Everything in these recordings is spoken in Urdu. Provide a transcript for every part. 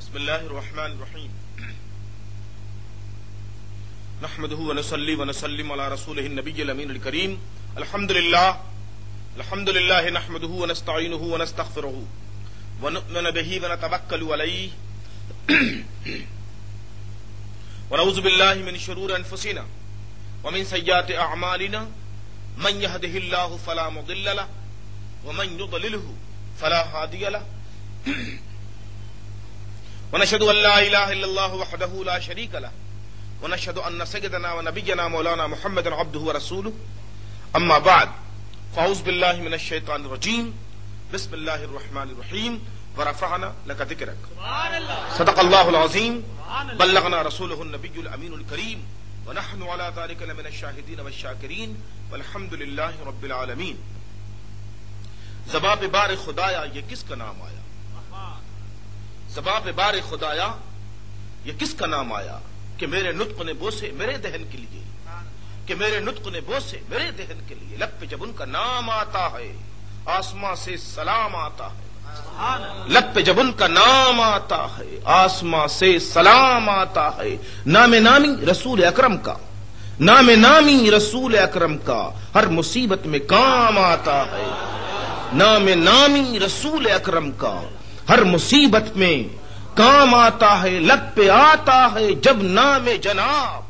بسم اللہ الرحمن الرحیم نحمده ونصلي ونسلم على رسوله النبي الامين الكريم الحمد لله نحمده ونستعينه ونستغفره ونؤمن به ونتوكل عليه ونعوذ بالله من شرور انفسنا ومن سيئات اعمالنا من يهده الله فلا مضل له ومن يضلله فلا هادي له ونشهد ان لا اله الا الله وحده لا شريك له ونشهد ان سيدنا ونبينا مولانا محمد عبده ورسوله اما بعد فاعوذ بالله من الشيطان الرجيم بسم الله الرحمن الرحيم ورفعنا لك ذكرك صدق الله العظيم بلغنا رسوله النبي الامين الكريم ونحن على ذلك لمن الشاهدين والشاكرين والحمد لله رب العالمين. زباب بار خدایا یہ کس کا نام آیا؟ زباب بار خدایا یہ کس کا نام آیا کہ میرے نطق نے بوسے میرے دہن کے لیے، کہ میرے نطق نے بوسے میرے دہن کے لیے. لب پہ جب ان کا نام آتا ہے آسماں سے سلام آتا ہے. لب پہ جب ان کا نام آتا ہے آسماں سے سلام آتا ہے. نام نامی رسول اکرم کا، نام نامی رسول اکرم کا ہر مصیبت میں کام آتا ہے. نام نامی رسول اکرم کا ہر مصیبت میں کام آتا ہے. لب پہ آتا ہے جب نام جناب،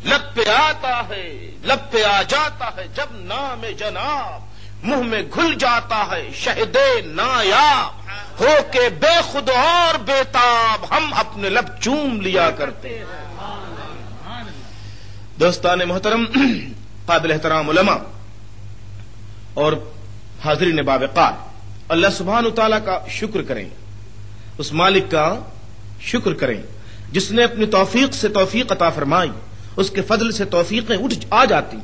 لب پہ آتا ہے لب پہ آ جاتا ہے جب نام جناب. منہ میں گھل جاتا ہے شہد نایاب، ہو کے بے خود اور بےتاب ہم اپنے لب چوم لیا کرتے. دوستان محترم، قابل احترام علماء اور حاضرین باوقار، اللہ سبحانہ تعالیٰ کا شکر کریں، اس مالک کا شکر کریں جس نے اپنی توفیق سے توفیق عطا فرمائی. اس کے فضل سے توفیقیں اٹھ آ جاتی،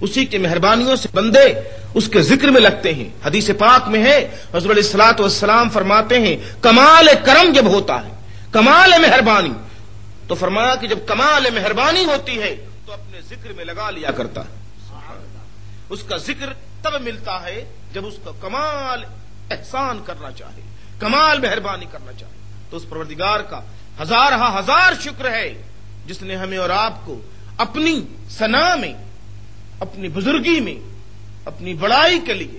اسی کی مہربانیوں سے بندے اس کے ذکر میں لگتے ہیں. حدیث پاک میں ہے حضور علیہ الصلوۃ والسلام فرماتے ہیں کمال کرم جب ہوتا ہے، کمال مہربانی، تو فرمایا کہ جب کمال مہربانی ہوتی ہے تو اپنے ذکر میں لگا لیا کرتا ہے. اس کا ذکر تب ملتا ہے جب اس کا کمال احسان کرنا چاہے، کمال مہربانی کرنا چاہے. تو اس پروردگار کا ہزار شکر ہے جس نے ہمیں اور آپ کو اپنی ثنا میں، اپنی بزرگی میں، اپنی بڑائی کے لیے،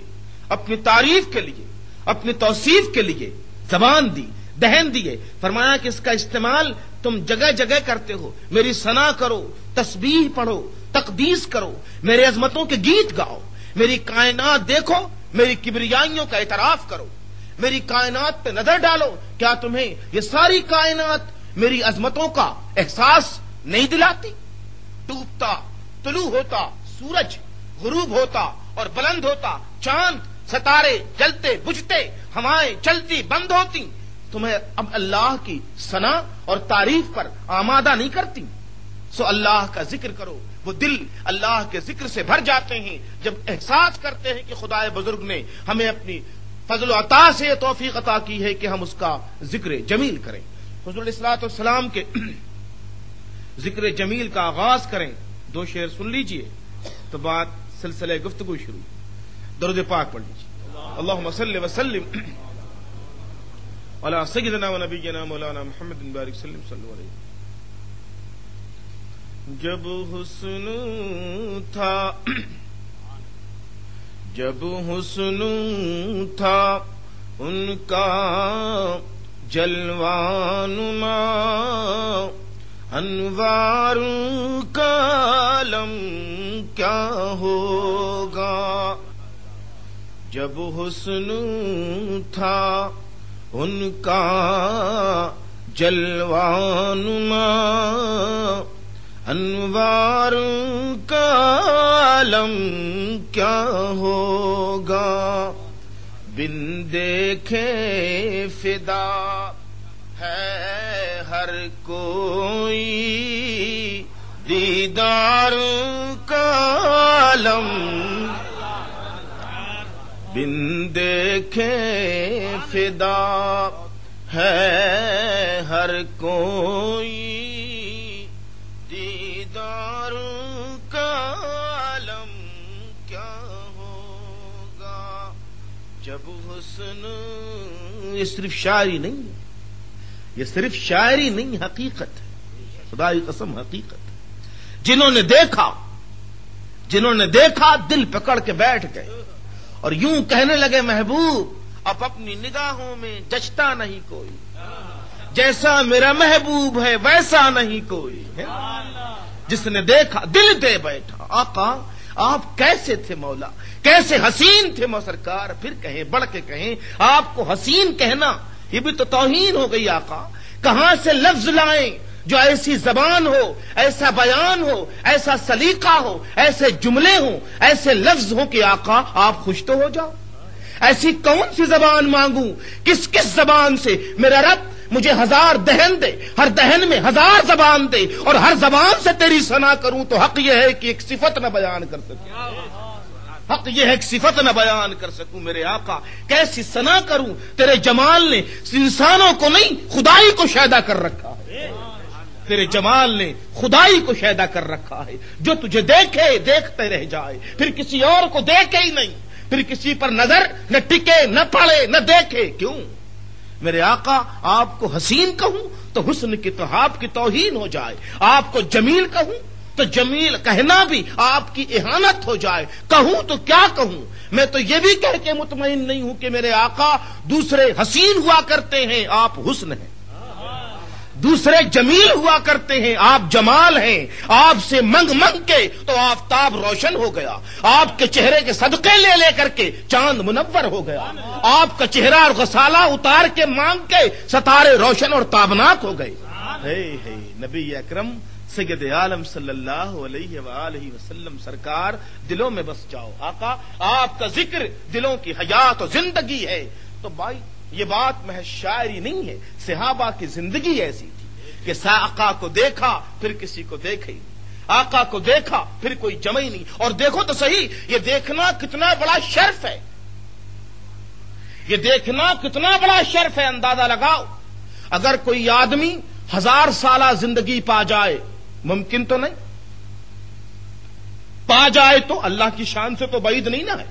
اپنی تعریف کے لیے، اپنی توصیف کے لیے زبان دی، دہن دیے. فرمایا کہ اس کا استعمال تم جگہ جگہ کرتے ہو. میری ثنا کرو، تسبیح پڑھو، تقدیس کرو، میرے عظمتوں کے گیت گاؤ، میری کائنات دیکھو، میری کبریائیوں کا اعتراف کرو، میری کائنات پہ نظر ڈالو. کیا تمہیں یہ ساری کائنات میری عظمتوں کا احساس نہیں دلاتی؟ ڈوبتا طلوع ہوتا سورج، غروب ہوتا اور بلند ہوتا چاند، ستارے جلتے بجھتے، ہوائیں چلتی بند ہوتی، تمہیں اب اللہ کی ثنا اور تعریف پر آمادہ نہیں کرتی؟ سو اللہ کا ذکر کرو. وہ دل اللہ کے ذکر سے بھر جاتے ہیں جب احساس کرتے ہیں کہ خدائے بزرگ نے ہمیں اپنی فضل و عطا سے توفیق عطا کی ہے کہ ہم اس کا ذکر جمیل کریں. حضور علیہ الصلوۃ والسلام کے ذکر جمیل کا آغاز کریں. 2 شعر سن لیجئے تو بات سلسلہ گفتگو شروع. درود پاک پڑھ لیجیے. اللہم صلی وسلم علی سیدنا و نبینا مولانا محمد بارک سلم صلی علیہ. جب حسن تھا ان کا جلوانما، انوار کا عالم کیا ہوگا. جب حسن تھا ان کا جلوانما، انوار کا عالم کیا ہوگا. بن دیکھے فدا ہے ہر کوئی، دیدار کا عالم. بن دیکھے فدا ہے ہر کوئی، دیدار کا عالم کیا ہوگا. جب حسن، یہ صرف شاعری نہیں ہے، یہ صرف شاعری نہیں، حقیقت ہے، خدا کی قسم حقیقت ہے۔ جنہوں نے دیکھا دل پکڑ کے بیٹھ گئے اور یوں کہنے لگے محبوب اب اپنی نگاہوں میں جچتا نہیں کوئی، جیسا میرا محبوب ہے ویسا نہیں کوئی۔ جس نے دیکھا دل دے بیٹھا، آقا آپ کیسے تھے مولا، کیسے حسین تھے سرکار۔ پھر کہیں بڑھ کے کہیں آپ کو حسین کہنا یہ بھی تو توہین ہو گئی آقا۔ کہاں سے لفظ لائیں جو ایسی زبان ہو، ایسا بیان ہو، ایسا سلیقہ ہو، ایسے جملے ہوں، ایسے لفظ ہوں کہ آقا آپ خوش تو ہو جاؤ۔ ایسی کون سی زبان مانگوں، کس زبان سے میرا رب مجھے 1000 دہن دے، ہر دہن میں 1000 زبان دے اور ہر زبان سے تیری ثنا کروں تو حق یہ ہے کہ ایک صفت نہ بیان کر سکوں، حق یہ ہے کہ صفت نہ بیان کر سکوں۔ میرے آقا کیسی ثنا کروں، تیرے جمال نے انسانوں کو نہیں خدائی کو شیدا کر رکھا ہے، تیرے جمال نے خدائی کو شیدا کر رکھا ہے۔ جو تجھے دیکھے دیکھتے رہ جائے، پھر کسی اور کو دیکھے ہی نہیں، پھر کسی پر نظر نہ ٹکے نہ پڑے نہ دیکھے۔ کیوں میرے آقا آپ کو حسین کہوں تو حسن کی تو آپ کی توہین ہو جائے، آپ کو جمیل کہوں تو جمیل کہنا بھی آپ کی اہانت ہو جائے۔ کہوں تو کیا کہوں، میں تو یہ بھی کہہ کے مطمئن نہیں ہوں کہ میرے آقا دوسرے حسین ہوا کرتے ہیں آپ حسن ہیں، دوسرے جمیل ہوا کرتے ہیں آپ جمال ہیں۔ آپ سے منگ کے تو آفتاب روشن ہو گیا، آپ کے چہرے کے صدقے لے کر کے چاند منور ہو گیا، آپ کا چہرہ اور غسالہ اتار کے مانگ کے ستارے روشن اور تابناک ہو گئے۔ نبی اکرم سید عالم صلی اللہ علیہ وآلہ وسلم سرکار دلوں میں بس جاؤ۔ آقا آپ کا ذکر دلوں کی حیات و زندگی ہے۔ تو بھائی یہ بات محض شاعری نہیں ہے، صحابہ کی زندگی ایسی تھی کہ آقا کو دیکھا پھر کسی کو دیکھے ہی نہیں، آقا کو دیکھا پھر کوئی جمع ہی نہیں۔ اور دیکھو تو صحیح یہ دیکھنا کتنا بڑا شرف ہے، یہ دیکھنا کتنا بڑا شرف ہے۔ اندازہ لگاؤ اگر کوئی آدمی 1000 سالہ زندگی پا جائے، ممکن تو نہیں، پا جائے تو اللہ کی شان سے تو بعید نہیں نہ ہے۔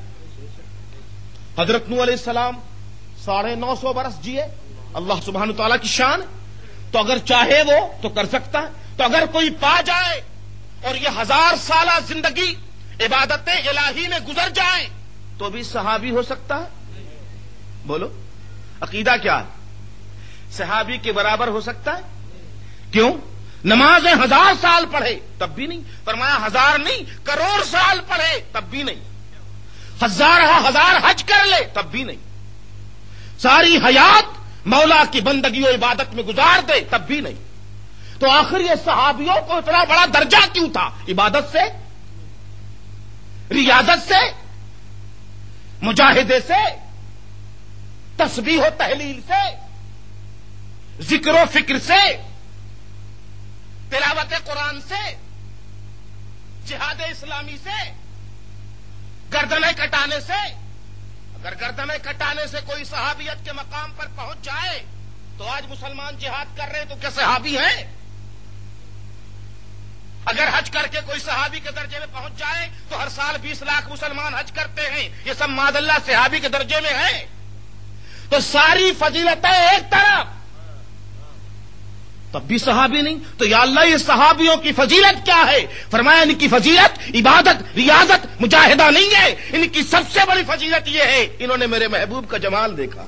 حضرت نوح علیہ السلام 950 برس جیے، اللہ سبحانہ تعالیٰ کی شان ہے، تو اگر چاہے وہ تو کر سکتا ہے۔ تو اگر کوئی پا جائے اور یہ 1000 سالہ زندگی عبادت الہی میں گزر جائے تو بھی صحابی ہو سکتا ہے؟ بولو عقیدہ کیا ہے؟ صحابی کے برابر ہو سکتا ہے؟ کیوں؟ نمازیں 1000 سال پڑھے تب بھی نہیں، فرمایا 1000 نہیں کروڑ سال پڑھے تب بھی نہیں، 1000 حج کر لے تب بھی نہیں، ساری حیات مولا کی بندگی و عبادت میں گزار دے تب بھی نہیں۔ تو آخر یہ صحابیوں کو اتنا بڑا درجہ کیوں تھا؟ عبادت سے، ریاضت سے، مجاہدے سے، تسبیح و تحلیل سے، ذکر و فکر سے، تلاوت قرآن سے، جہاد اسلامی سے، گردنیں کٹانے سے۔ اگر گردنیں کٹانے سے کوئی صحابیت کے مقام پر پہنچ جائے تو آج مسلمان جہاد کر رہے ہیں تو کیا صحابی ہیں؟ اگر حج کر کے کوئی صحابی کے درجے میں پہنچ جائے تو ہر سال 20 لاکھ مسلمان حج کرتے ہیں، یہ سب معاذ اللہ صحابی کے درجے میں ہیں۔ تو ساری فضیلتیں ایک طرف تب بھی صحابی نہیں، تو یا اللہ یہ صحابیوں کی فضیلت کیا ہے؟ فرمایا ان کی فضیلت عبادت ریاضت مجاہدہ نہیں ہے، ان کی سب سے بڑی فضیلت یہ ہے انہوں نے میرے محبوب کا جمال دیکھا۔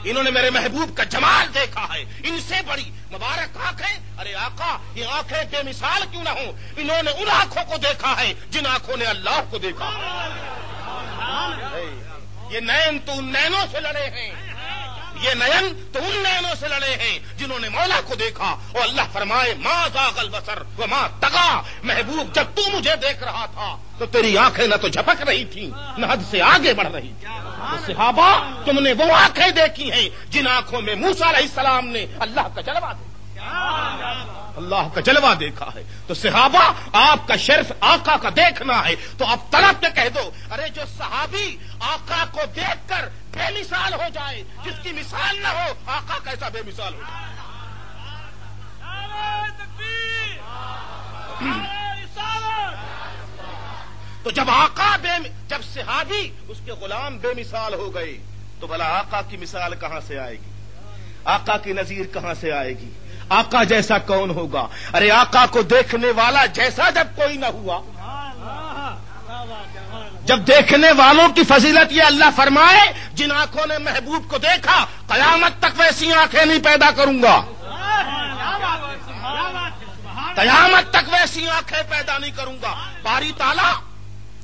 انہوں نے میرے محبوب کا جمال دیکھا ہے، ان سے بڑی مبارک آنکھیں، ارے آقا یہ آنکھیں بے مثال کیوں نہ ہوں، انہوں نے ان آنکھوں کو دیکھا ہے جن آنکھوں نے اللہ کو دیکھا ہے۔ یہ نین تو ان نینوں سے لڑے ہیں، یہ نین تو ان نینوں سے لڑے ہیں جنہوں نے مولا کو دیکھا۔ اور اللہ فرمائے ما زاغ البصر وما طغى، محبوب جب تو مجھے دیکھ رہا تھا تو تیری آنکھیں نہ تو جھپک رہی تھیں نہ حد سے آگے بڑھ رہی تھی۔ صحابہ تم نے وہ آنکھیں دیکھی ہیں جن آنکھوں میں موسیٰ علیہ السلام نے اللہ کا جلوہ دیکھا، اللہ کا جلوہ دیکھا ہے۔ تو صحابہ آپ کا شرف آقا کا دیکھنا ہے، تو آپ طلب پہ کہہ دو ارے جو صحابی آقا کو دیکھ کر بے مثال ہو جائے، جس کی مثال نہ ہو، آقا کیسا بے مثال ہو جائے۔ تو جب جب صحابی اس کے غلام بے مثال ہو گئے تو بھلا آقا کی مثال کہاں سے آئے گی؟ آقا کی نظیر کہاں سے آئے گی؟ آقا جیسا کون ہوگا؟ ارے آقا کو دیکھنے والا جیسا جب کوئی نہ ہوا. جب دیکھنے والوں کی فضیلت یہ اللہ فرمائے جن آنکھوں نے محبوب کو دیکھا قیامت تک ویسی آنکھیں نہیں پیدا کروں گا. قیامت تک ویسی آنکھیں پیدا نہیں کروں گا. باری تعالیٰ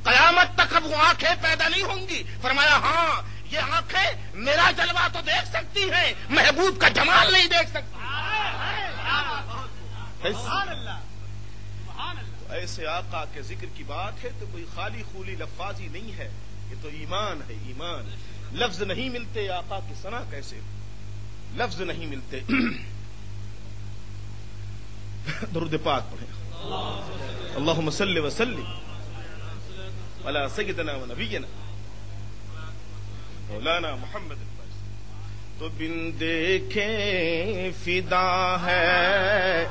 قیامت تک اب وہ آنکھیں پیدا نہیں ہوں گی. فرمایا ہاں یہ آنکھیں میرا جلوہ تو دیکھ سکتی ہیں, محبوب کا جمال نہیں دیکھ سکتی. ایسے آقا کے ذکر کی بات ہے تو کوئی خالی خولی لفاظی نہیں ہے, یہ تو ایمان ہے. ایمان لفظ نہیں ملتے آقا کی ثنا کیسے, لفظ نہیں ملتے. درود پاک پڑھیں. اللہم صلی وسلم علی سیدنا و نبینا مولانا محمد. تو بن دیکھے فدا ہے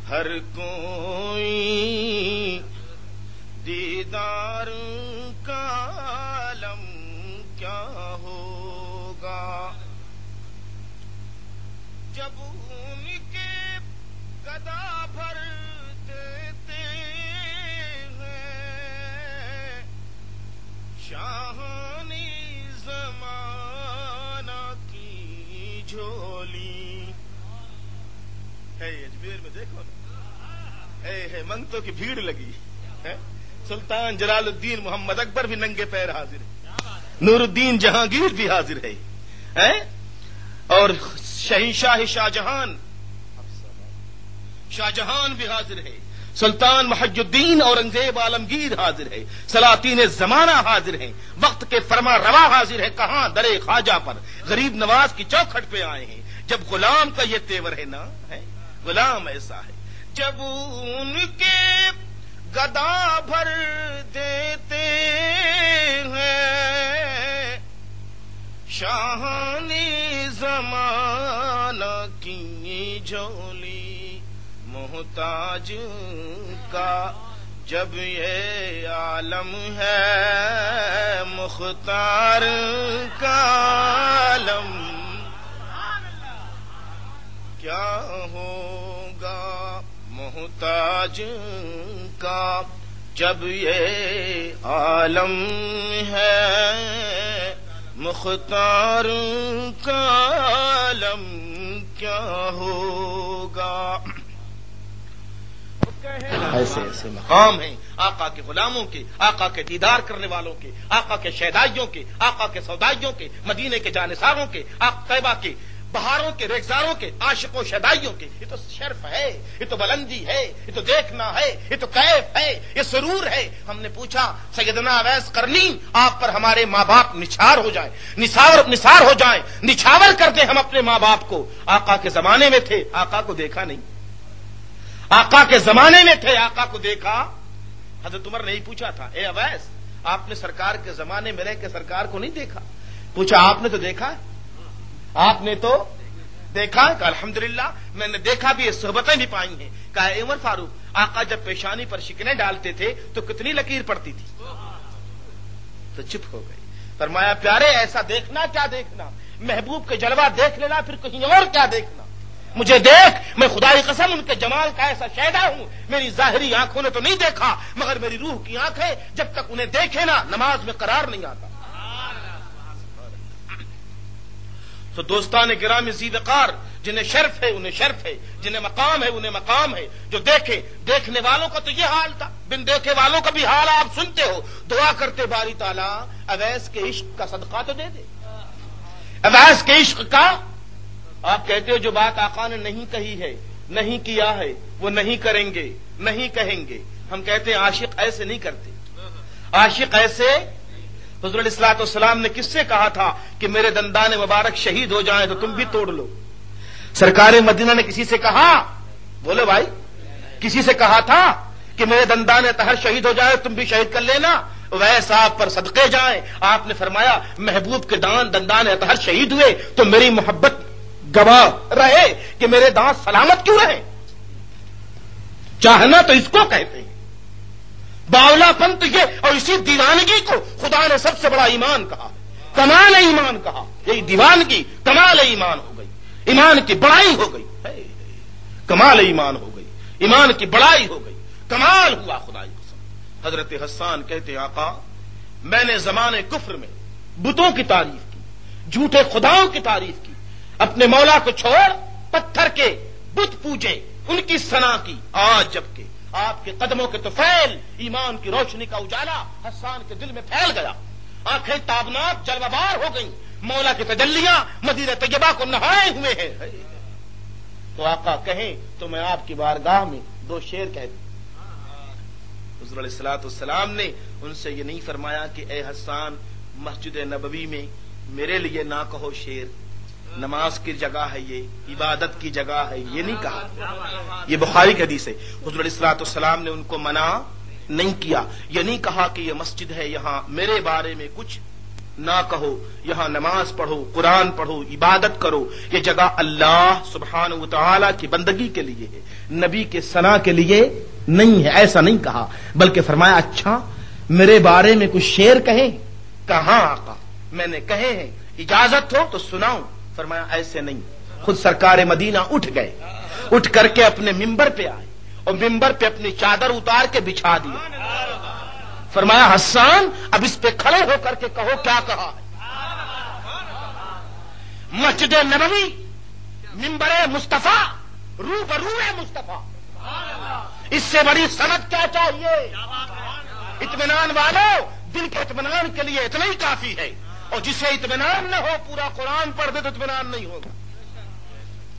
ہر کوئی, دیدار کا عالم کیا ہوگا. جب ان کے گدا بھر دیتے ہیں شاہانی زمانہ کی جھولی. ہے اجمیر میں دیکھو نا, ہے منگتوں کی بھیڑ لگی ہے. سلطان جلال الدین محمد اکبر بھی ننگے پیر حاضر ہے, نور الدین جہانگیر بھی حاضر ہے, اور شہنشاہ شاہ جہان بھی حاضر ہے, سلطان محی الدین اورنگزیب عالمگیر حاضر ہے, سلاطین زمانہ حاضر ہیں, وقت کے فرما روا حاضر ہیں. کہاں؟ درے خواجہ پر غریب نواز کی چوکھٹ پہ آئے ہیں. جب غلام کا یہ تیور ہے نا, ہے غلام ایسا ہے. جب ان کے گدا بھر دیتے ہیں شاہانی زمانہ کی جھولی, محتاج کا جب یہ عالم ہے مختار کا عالم کیا ہوگا. محتاج کا جب یہ عالم ہے مختار کا عالم کیا ہوگا. ایسے ایسے مقام ہیں آقا کے غلاموں کے, آقا کے دیدار کرنے والوں کے, آقا کے شیدائیوں کے, آقا کے سودائیوں کے, مدینے کے جانثاروں کے, طیبہ کے بہاروں کے, ریگزاروں کے, عاشقوں شیدائیوں کے. یہ تو شرف ہے, یہ تو بلندی ہے, یہ تو دیکھنا ہے, یہ تو کیف ہے, یہ سرور ہے. ہم نے پوچھا سیدنا اویس قرنی آپ پر ہمارے ماں باپ نچھار ہو جائیں, نثار ہو جائیں, نچھاور کر دیں ہم اپنے ماں باپ کو. آقا کے زمانے میں تھے, آقا کو دیکھا نہیں. آقا کے زمانے میں تھے, آقا کو دیکھا. حضرت عمر نے ہی پوچھا تھا, اے اویس آپ نے سرکار کے زمانے میں رہ کے سرکار کو نہیں دیکھا؟ پوچھا آپ نے تو دیکھا, آپ نے تو دیکھا؟ کہ الحمدللہ میں نے دیکھا بھی ہے, صحبتیں بھی پائی ہیں. کہا اے عمر فاروق آقا جب پیشانی پر شکنیں ڈالتے تھے تو کتنی لکیر پڑتی تھی؟ تو چپ ہو گئی. فرمایا پیارے ایسا دیکھنا کیا دیکھنا, محبوب کے جلوہ دیکھ لینا, پھر کہیں اور کیا دیکھنا. مجھے دیکھ, میں خدا کی قسم ان کے جمال کا ایسا شہدا ہوں. میری ظاہری آنکھوں نے تو نہیں دیکھا, مگر میری روح کی آنکھیں جب تک انہیں دیکھے نا نماز میں قرار نہیں آتا. تو دوستان گرامی ذی وقار جنہیں شرف ہے انہیں شرف ہے, جنہیں مقام ہے انہیں مقام ہے. جو دیکھے, دیکھنے والوں کا تو یہ حال تھا, بن دیکھے والوں کا بھی حال آپ سنتے ہو. دعا کرتے باری تعالیٰ اویس کے عشق کا صدقہ تو دے دے. اویس کے عشق کا آپ کہتے ہو جو بات آقا نے نہیں کہی ہے, نہیں کیا ہے, وہ نہیں کریں گے, نہیں کہیں گے. ہم کہتے ہیں عاشق ایسے نہیں کرتے, عاشق ایسے. حضور علیہ الصلوۃ والسلام نے کس سے کہا تھا کہ میرے دندان مبارک شہید ہو جائیں تو تم بھی توڑ لو؟ سرکار مدینہ نے کسی سے کہا؟ بولو بھائی, کسی سے کہا تھا کہ میرے دندان طاہر شہید ہو جائے تم بھی شہید کر لینا؟ ویسا آپ پر صدقے جائیں. آپ نے فرمایا محبوب کے دندان طاہر شہید ہوئے تو میری محبت گواہ رہے کہ میرے دانت سلامت کیوں رہے. چاہنا تو اس کو کہتے ہیں, باولا پن تو یہ، اور اسی دیوانگی کو خدا نے سب سے بڑا ایمان کہا، کمال ایمان کہا. یہی دیوانگی کمال ایمان ہو گئی، ایمان کی بڑائی ہو گئی، کمال ایمان ہو گئی، ایمان کی بڑائی ہو گئی، کمال ہوا خدا کی قسم. حضرت حسان کہتے ہیں آقا میں نے زمانے کفر میں بتوں کی تعریف کی، جھوٹے خداؤں کی تعریف کی، اپنے مولا کو چھوڑ پتھر کے بت پوجے، ان کی ثنا کی. آج جبکہ آپ کے قدموں کے طفیل ایمان کی روشنی کا اجالا حسان کے دل میں پھیل گیا، آنکھیں تابناک جلوہ بار ہو گئیں، مولا کی تجلیاں مدینہ طیبہ کو نہائے ہوئے ہیں. تو آقا کہیں تو میں آپ کی بارگاہ میں دو شعر کہہ دوں. حضور علیہ الصلوۃ والسلام نے ان سے یہ نہیں فرمایا کہ اے حسان مسجد نبوی میں میرے لیے نہ کہو شعر، نماز کی جگہ ہے یہ، عبادت کی جگہ ہے، یہ نہیں کہا. یہ بخاری کی حدیث ہے. حضور علیہ الصلوۃ والسلام نے ان کو منع نہیں کیا، یہ نہیں کہا کہ یہ مسجد ہے یہاں میرے بارے میں کچھ نہ کہو، یہاں نماز پڑھو، قرآن پڑھو، عبادت کرو. یہ جگہ اللہ سبحانہ و تعالی کی بندگی کے لیے ہے، نبی کے ثنا کے لیے نہیں ہے. ایسا نہیں کہا، بلکہ فرمایا اچھا میرے بارے میں کچھ شعر کہیں. کہاں آقا میں نے کہے ہیں، اجازت ہو تو سناؤں. فرمایا ایسے نہیں. خود سرکار مدینہ اٹھ گئے، اٹھ کر کے اپنے ممبر پہ آئے اور ممبر پہ اپنی چادر اتار کے بچھا دی. فرمایا حسان اب اس پہ کھڑے ہو کر کے کہو کیا کہا ہے. مسجد نبوی ممبر مصطفیٰ، روبرو مصطفیٰ، اس سے بڑی سند کیا چاہیے. اطمینان والو دل کے اطمینان کے لیے اتنا ہی کافی ہے، اور جسے اطمینان نہ ہو پورا قرآن پڑھ دے تو اطمینان نہیں ہوگا.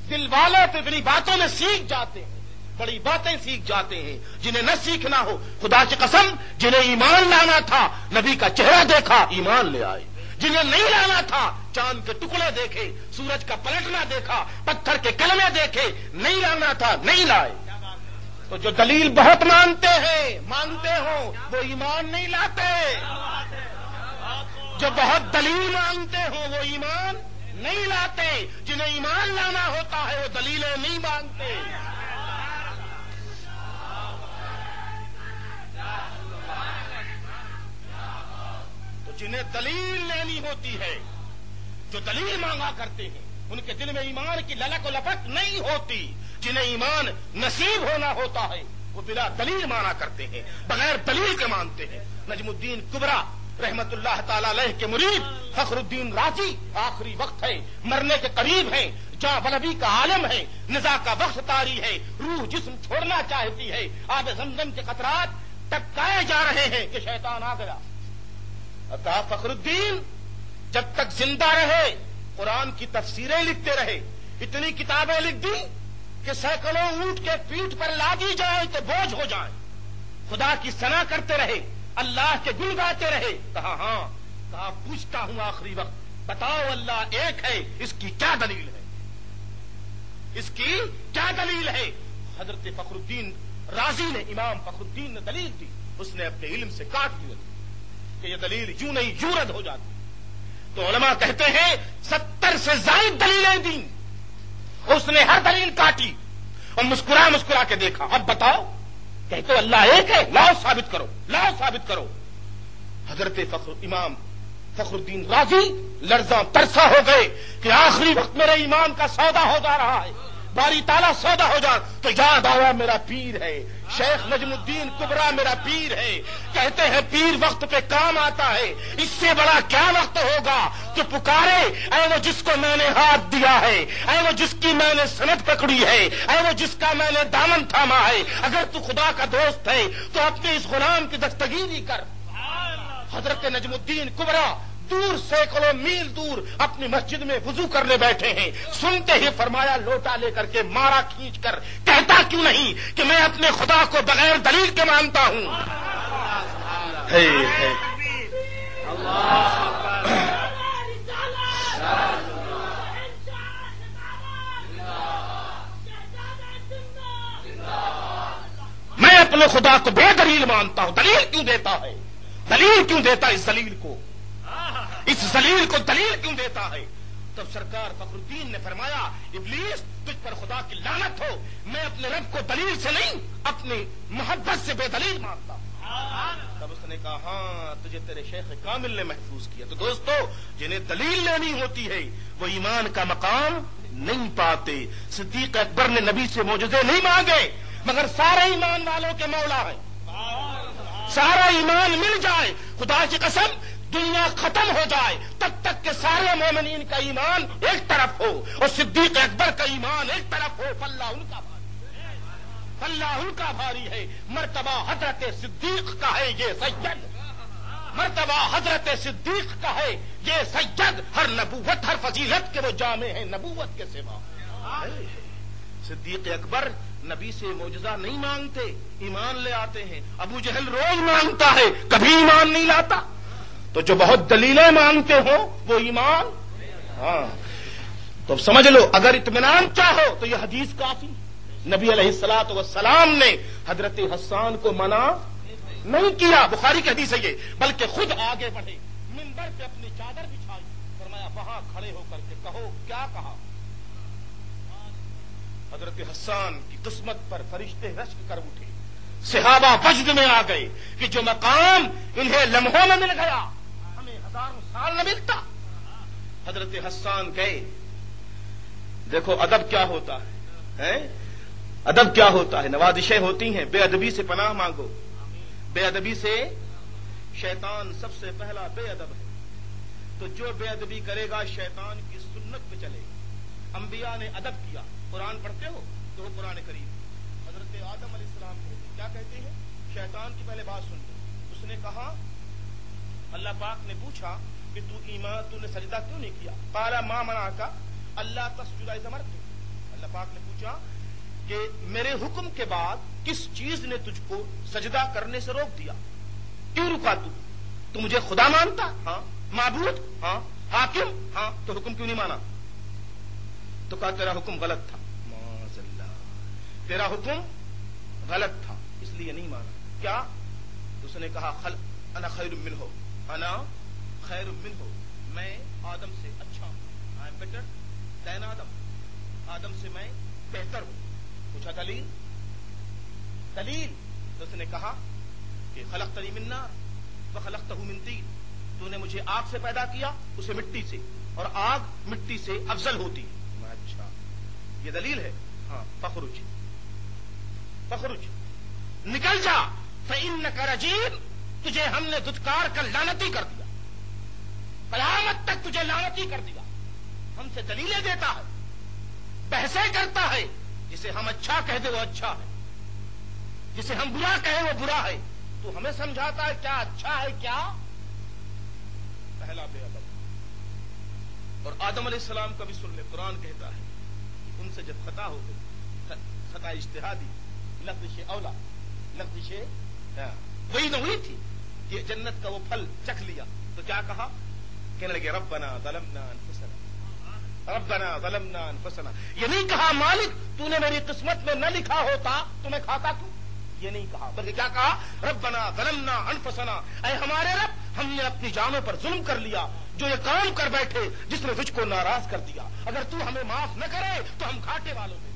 دل والے تو اتنی باتوں میں سیکھ جاتے ہیں، بڑی باتیں سیکھ جاتے ہیں. جنہیں نہ سیکھنا ہو خدا کی قسم، جنہیں ایمان لانا تھا نبی کا چہرہ دیکھا ایمان لے آئے، جنہیں نہیں لانا تھا چاند کے ٹکڑے دیکھے، سورج کا پلٹنا دیکھا، پتھر کے کلمے دیکھے، نہیں لانا تھا نہیں لائے. تو جو دلیل بہت مانتے ہو وہ ایمان نہیں لاتے، جو بہت دلیل مانتے ہو وہ ایمان نہیں لاتے. جنہیں ایمان لانا ہوتا ہے وہ دلیلیں نہیں مانتے. تو جنہیں دلیل لینی ہوتی ہے، جو دلیل مانگا کرتے ہیں، ان کے دل میں ایمان کی للک و لپٹ نہیں ہوتی. جنہیں ایمان نصیب ہونا ہوتا ہے وہ بلا دلیل مانا کرتے ہیں، بغیر دلیل کے مانتے ہیں. نجم الدین کبرا رحمت اللہ تعالی علیہ کے مرید فخر الدین رازی آخری وقت ہے، مرنے کے قریب ہیں، جاں بلبی کا عالم ہے، نزا کا وقت طاری ہے، روح جسم چھوڑنا چاہتی ہے، آب زمزم کے قطرات ٹپکائے جا رہے ہیں کہ شیطان آ گیا. کہا فخر الدین جب تک زندہ رہے قرآن کی تفسیریں لکھتے رہے، اتنی کتابیں لکھ دی کہ سینکڑوں اونٹ کے پیٹھ پر لادی جائیں تو بوجھ ہو جائیں. خدا کی ثنا کرتے رہے، اللہ کے گن گاتے رہے. کہا ہاں، کہا پوچھتا ہوں آخری وقت بتاؤ اللہ ایک ہے، اس کی کیا دلیل ہے، اس کی کیا دلیل ہے. حضرت فخر الدین رازی نے، امام فخر الدین نے دلیل دی، اس نے اپنے علم سے کاٹ دیا کہ یہ دلیل یوں نہیں یوں رد ہو جاتی. تو علماء کہتے ہیں 70 سے زائد دلیلیں دیں، اس نے ہر دلیل کاٹی اور مسکرا کے دیکھا. اب بتاؤ کہتے اللہ ایک ہے، لاؤ ثابت کرو، لاؤ ثابت کرو. حضرت امام فخر الدین رازی لرزاں ترسا ہو گئے کہ آخری وقت میرے ایمان کا سودا ہو جا رہا ہے، باری تعالیٰ سودا ہو جا. تو یاد آیا میرا پیر ہے، شیخ نجم الدین کبرا میرا پیر ہے. کہتے ہیں پیر وقت پہ کام آتا ہے، اس سے بڑا کیا وقت ہوگا کہ پکارے اے وہ جس کو میں نے ہاتھ دیا ہے، اے وہ جس کی میں نے سند پکڑی ہے، اے وہ جس کا میں نے دامن تھاما ہے. اگر تو خدا کا دوست ہے تو اپنے اس غلام کی دستگیری کر. حضرت نجم الدین کبرا دور سینکڑوں میل دور اپنی مسجد میں وضو کرنے بیٹھے ہیں، سنتے ہی فرمایا لوٹا لے کر کے مارا کھینچ کر، کہتا کیوں نہیں کہ میں اپنے خدا کو بغیر دلیل کے مانتا ہوں. میں اپنے خدا کو بے دلیل مانتا ہوں. دلیل کیوں دیتا ہے، دلیل کیوں دیتا ہے، اس دلیل کو، اس ذلیل کو دلیل کیوں دیتا ہے. تب سرکار فخر الدین نے فرمایا ابلیس تجھ پر خدا کی لعنت ہو، میں اپنے رب کو دلیل سے نہیں اپنی محبت سے بے دلیل مانتا ہوں. تب اس نے کہا ہاں تجھے تیرے شیخ کامل نے محفوظ کیا. تو دوستو جنہیں دلیل لینی ہوتی ہے وہ ایمان کا مقام نہیں پاتے. صدیق اکبر نے نبی سے معجزے نہیں مانگے مگر سارے ایمان والوں کے مولا ہے. سارا ایمان مل جائے خدا کی قسم دنیا ختم ہو جائے تب تک کہ سارے مومنین کا ایمان ایک طرف ہو اور صدیق اکبر کا ایمان ایک طرف ہو. اللہ ان کا بھاری ہے. مرتبہ حضرت صدیق کا ہے یہ سید. مرتبہ حضرت صدیق کا ہے یہ سید. ہر نبوت ہر فضیلت کے وہ جامع ہیں نبوت کے سوا. صدیق اکبر نبی سے معجزہ نہیں مانگتے ایمان لے آتے ہیں. ابو جہل روز مانگتا ہے کبھی ایمان نہیں لاتا. تو جو بہت دلیلیں مانگتے ہو وہ ایمان. ہاں تو سمجھ لو اگر اطمینان چاہو تو یہ حدیث کافی. نبی علیہ الصلوۃ والسلام نے حضرت حسان کو منع نہیں کیا. بخاری کی حدیث ہے یہ. بلکہ خود آگے بڑھے منبر پہ اپنی چادر بچھائی فرمایا وہاں کھڑے ہو کر کے کہو کیا کہا. حضرت حسان کی قسمت پر فرشتے رشک کر اٹھے. صحابہ وجد میں آ گئے کہ جو مقام انہیں لمحوں میں مل گیا ہمیں ہزاروں سال نہ ملتا. حضرت حسان گئے. دیکھو ادب کیا ہوتا ہے. ادب کیا ہوتا ہے. نوازشیں ہوتی ہیں. بے ادبی سے پناہ مانگو. بے ادبی سے شیطان سب سے پہلا بے ادب ہے. تو جو بے ادبی کرے گا شیطان کی سنت پہ چلے گا. انبیاء نے ادب کیا. قرآن پڑھتے ہو تو وہ قرآن کریم. حضرت آدم علیہ السلام کیا کہتے ہیں. شیطان کی پہلے بات سن لو. اس نے کہا اللہ پاک نے پوچھا کہ تو نے سجدہ کیوں نہیں کیا. قال ما منعک اللہ تسجد اذ امرت. اللہ پاک نے پوچھا کہ میرے حکم کے بعد کس چیز نے تجھ کو سجدہ کرنے سے روک دیا. کیوں رکا تو مجھے خدا مانتا. ہاں. معبود. ہاں. حاکم. ہاں. تو حکم کیوں نہیں مانا. تو کہا تیرا حکم غلط تھا. معاذ اللہ. تیرا حکم غلط تھا اس لیے نہیں مانا. کیا. تو اس نے کہا انا خیر منہ. انا خیر منہ. میں آدم سے اچھا ہوں. آئی ایم بیٹر دین آدم. آدم سے میں بہتر ہوں. پوچھا دلیل. تو اس نے کہا کہ خلقتنی من نار وخلقتہ من طین. تو نے مجھے آگ سے پیدا کیا اسے مٹی سے اور آگ مٹی سے افضل ہوتی. اچھا یہ دلیل ہے. ہاں. فخرج نکل جا. فإنک رجیم. تجھے ہم نے دھتکار کر لعنتی کر دیا. قیامت تک تجھے لعنتی کر دیا. ہم سے دلیلیں دیتا ہے بحثیں کرتا ہے. جسے ہم اچھا کہہ دے وہ اچھا ہے. جسے ہم برا کہیں وہ برا ہے. تو ہمیں سمجھاتا ہے کیا اچھا ہے کیا. پہلا بے ادب. اور آدم علیہ السلام کا بھی سن لے. قرآن کہتا ہے کہ ان سے جب خطا ہو گئی خطا اجتہادی لفظ اولا لفظ وہی نہ ہوئی تھی کہ جنت کا وہ پھل چکھ لیا تو کیا کہا. کہنے لگے ربنا ظلمنا انفسنا. یہ نہیں کہا مالک تو نے میری قسمت میں نہ لکھا ہوتا تو میں کھاتا کیوں. یہ نہیں کہا بلکہ کیا کہا ربنا ظلمنا انفسنا. اے ہمارے رب ہم نے اپنی جانوں پر ظلم کر لیا. جو یہ کام کر بیٹھے جس نے تجھ کو ناراض کر دیا اگر تو ہمیں معاف نہ کرے تو ہم گھاٹے والوں میں.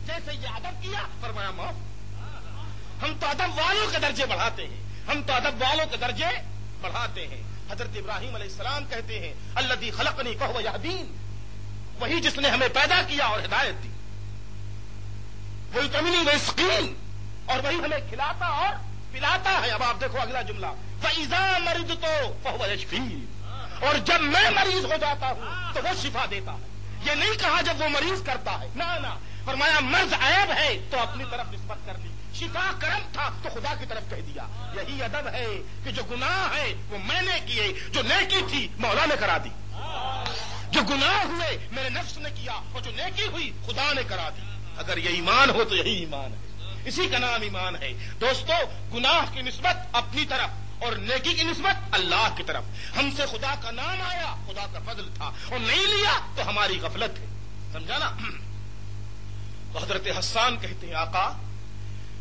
جیسے یہ ادب کیا فرمایا معاف. ہم تو ادب والوں کے درجے بڑھاتے ہیں. ہم تو ادب والوں کے درجے بڑھاتے ہیں. حضرت ابراہیم علیہ السلام کہتے ہیں الذی خلقنی فہو یہدین. وہی جس نے ہمیں پیدا کیا اور ہدایت دی. وہی کمینی وہ اسکین اور وہی ہمیں کھلاتا اور پلاتا ہے. اب آپ دیکھو اگلا جملہ فَإِذَا مَرِضْتُ فَهُوَ يَشْفِينِ. اور جب میں مریض ہو جاتا ہوں تو وہ شفا دیتا ہے. یہ نہیں کہا جب وہ مریض کرتا ہے. نہ فرمایا مرض عیب ہے تو اپنی طرف نسبت کر لی. شفا کرم تھا تو خدا کی طرف کہہ دیا. یہی ادب ہے کہ جو گناہ ہے وہ میں نے کیے. جو نیکی تھی مولا نے کرا دی. جو گناہ ہوئے میرے نفس نے کیا اور جو نیکی ہوئی خدا نے کرا دی. اگر یہ ایمان ہو تو یہی ایمان ہے. اسی کا نام ایمان ہے. دوستو گناہ کی نسبت اپنی طرف اور نیکی کی نسبت اللہ کی طرف. ہم سے خدا کا نام آیا خدا کا فضل تھا اور نہیں لیا تو ہماری غفلت ہے. سمجھا نا. تو حضرت حسان کہتے ہیں آقا